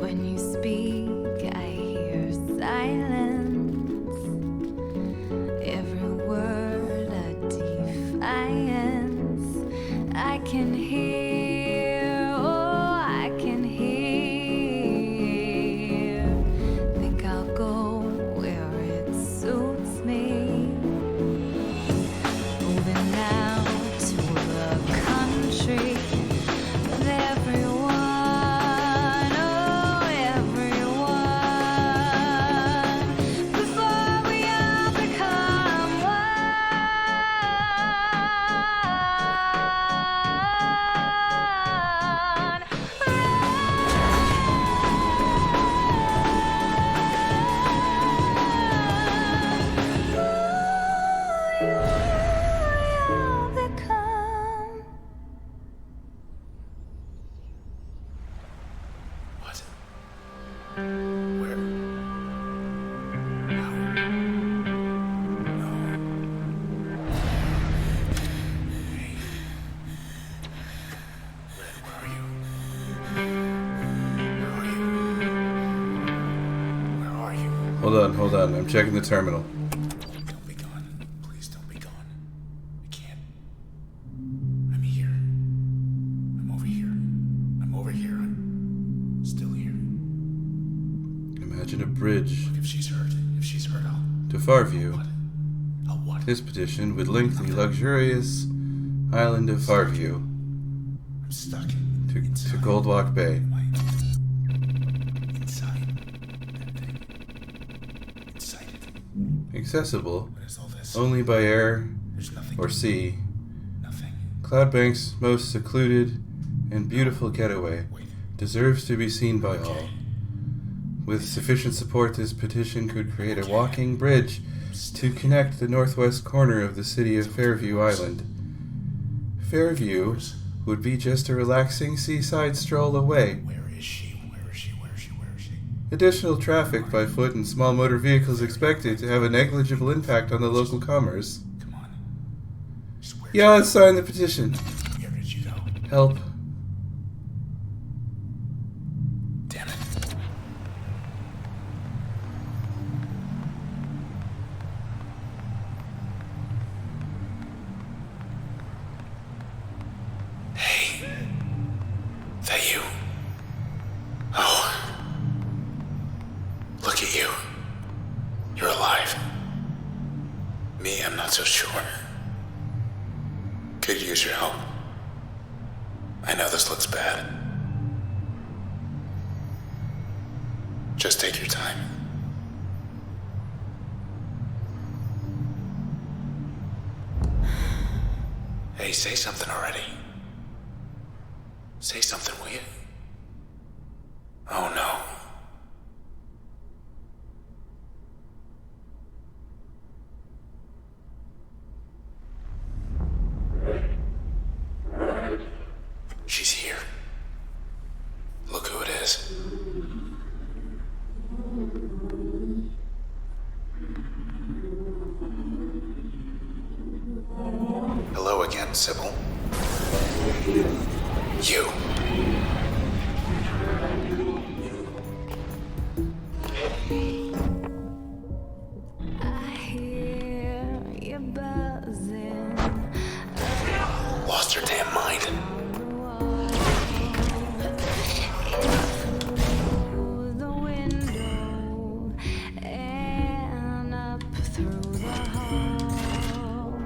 When you speak, I hear silence. Every word a defiance. I can hear, oh, I can hear. Think I'll go where it suits me. Moving now to the country. With everyone, oh everyone, before we all become one. You'll become. What? Where? How? No. Hey. Red, where are you? Where are you? Where are you? Hold on. I'm checking the terminal. Don't be gone. Please don't be gone. I can't. I'm here. I'm over here. I'm over here. I'm still here. Imagine a bridge Look, if she's hurt, I'll... to Farview. What? I'll what? This petition would link the luxurious island of Farview I'm stuck. to Inside. Goldwalk Bay. Am I inside that thing? Inside it. Accessible What is all this? only by air There's nothing. or sea. Nothing. Cloudbank's most secluded and beautiful getaway Wait. deserves to be seen by all. With sufficient support, this petition could create a walking bridge to connect the northwest corner of the city of Fairview Island. Fairview would be just a relaxing seaside stroll away. Where is she? Where is she? Where is she? Where is she? Additional traffic by foot and small motor vehicles expected to have a negligible impact on the local commerce. Come on. Just where Yeah, let's sign the petition. Where did you go? Help. Damn it. Hey. That you? Oh. Look at you. You're alive. Me, I'm not so sure. Could use your help. I know this looks bad. Just take your time. Hey, say something already. Say something, will you? Oh no. She's here. Look who it is. him, Sybil. You. I hear you buzzing Lost your damn mind. through the window and up through the hall.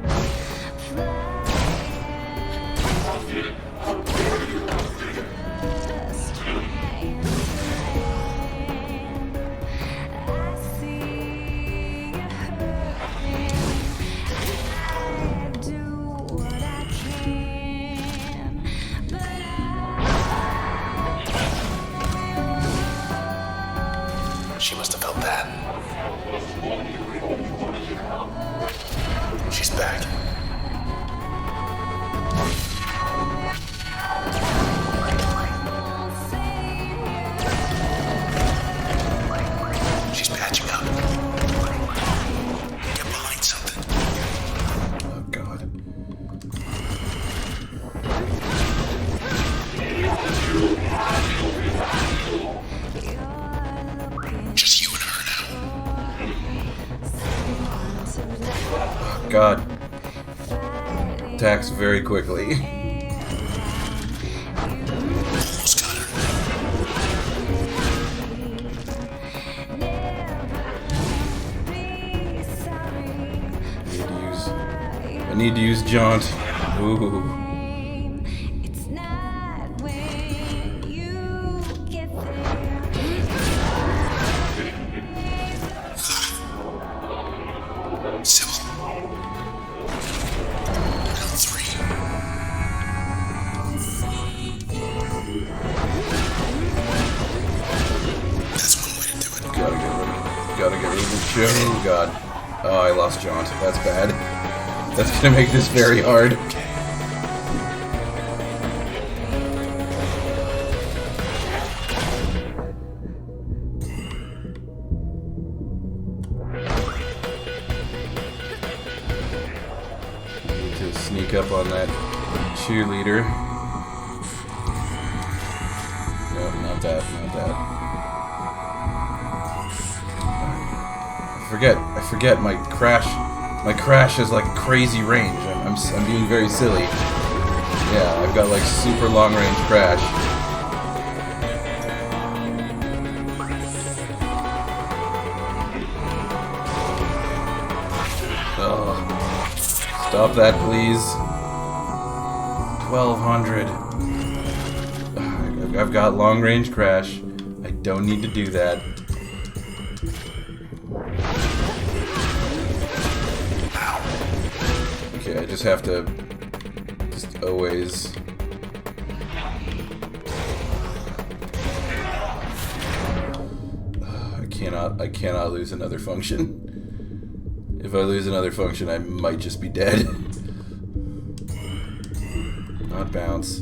Just trying to land. I see you hurting. I do what I can, but She must have felt that. She's back. She's patching up. Get behind something. Oh God. Just you and her now. Oh God. Attacks very quickly. Almost got her. I need to use Jaunt. Ooh. it's not when you get there. Sybil. Count 3. That's one way to do it. Gotta get rid of the show. Oh God. Oh, I lost Jaunt. That's bad. That's gonna make this very hard. Need to sneak up on that cheerleader. No, not that, not that. I forget my crash has like crazy range. I'm being very silly. Yeah, I've got like super long range crash. Oh, stop that, please. 1200. I've got long range crash. I don't need to do that. Okay, I just have to always I cannot lose another function. If I lose another function, I might just be dead. Not bounce.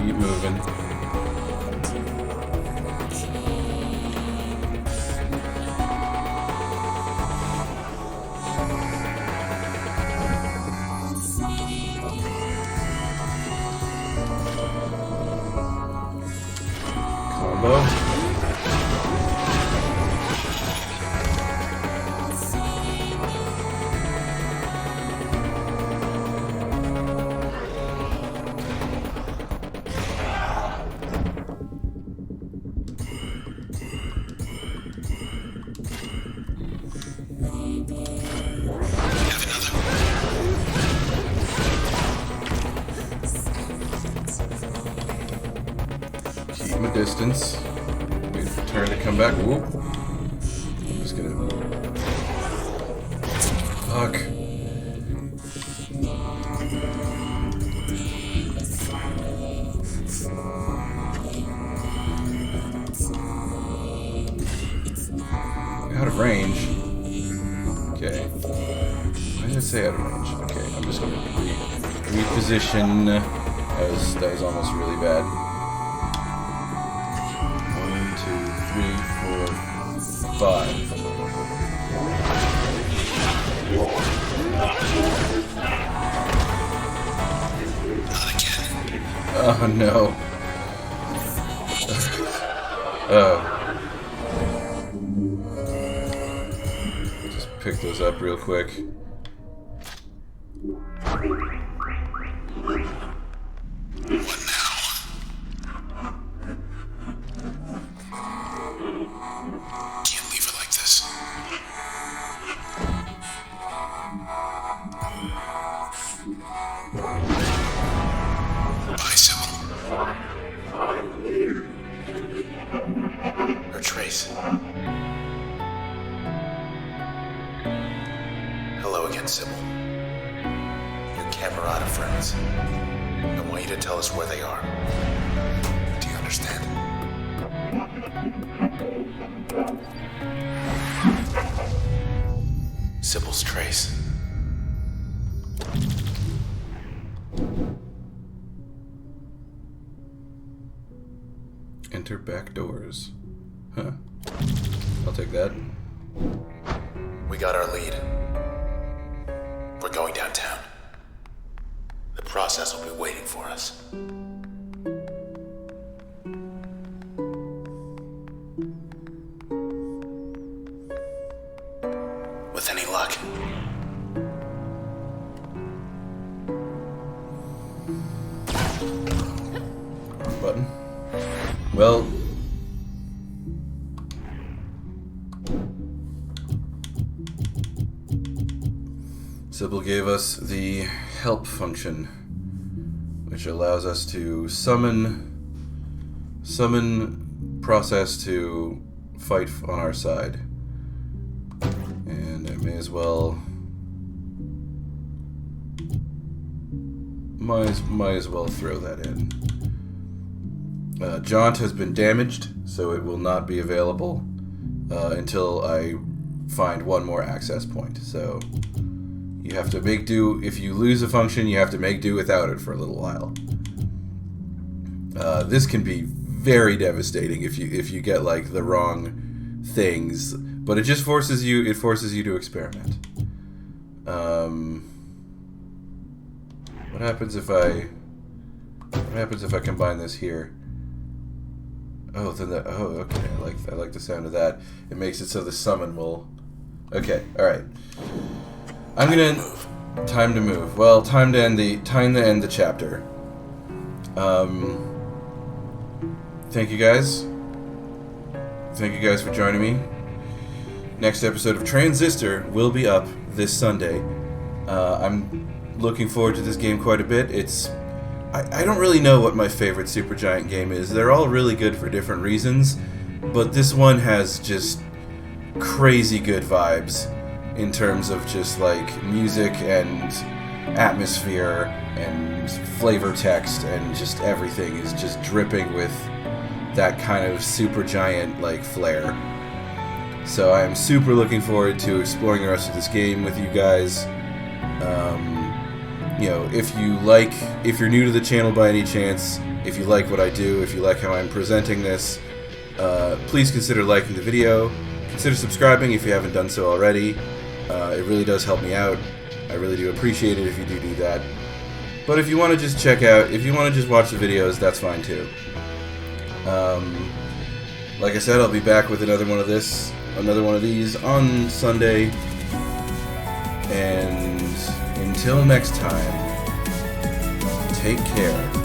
Keep moving. Combo. Keep my distance. Wait for turn to come back. Whoop. I'm just gonna. Fuck. Okay. Why did it say out of range? Okay, I'm just gonna reposition. That was almost really bad. 1, 2, 3, 4, 5. Oh no. Just pick those up real quick. Can't leave her like this. Bye, Sybil. Her trace. Hello again, Sybil. Your camarada friends. I want you to tell us where they are. Do you understand? Sybil's trace. Enter back doors. Huh. I'll take that. We got our lead. We're going downtown. The process will be waiting for us. With any luck. Wrong button. Well, Sybil gave us the help function, which allows us to summon process to fight on our side. And I may as well throw that in. Jaunt has been damaged, so it will not be available until I find one more access point. So you have to make do. If you lose a function, you have to make do without it for a little while. This can be very devastating if you get like the wrong things, but it just forces you. It forces you to experiment. What happens if I combine this here? Oh, then that. Oh, okay. I like the sound of that. It makes it so the summon will. Okay. All right. I'm gonna. Time to move. Well, time to end the chapter. Thank you guys. Thank you guys for joining me. Next episode of Transistor will be up this Sunday. I'm looking forward to this game quite a bit. I don't really know what my favorite Supergiant game is. They're all really good for different reasons, but this one has just crazy good vibes in terms of just like music and atmosphere and flavor text, and just everything is just dripping with that kind of Supergiant like flair. So I am super looking forward to exploring the rest of this game with you guys. You know, if you're new to the channel by any chance, if you like what I do, if you like how I'm presenting this, please consider liking the video. Consider subscribing if you haven't done so already. It really does help me out. I really do appreciate it if you do that. But if you want to just if you want to just watch the videos, that's fine too. Like I said, I'll be back with another one of these on Sunday. And until next time, take care.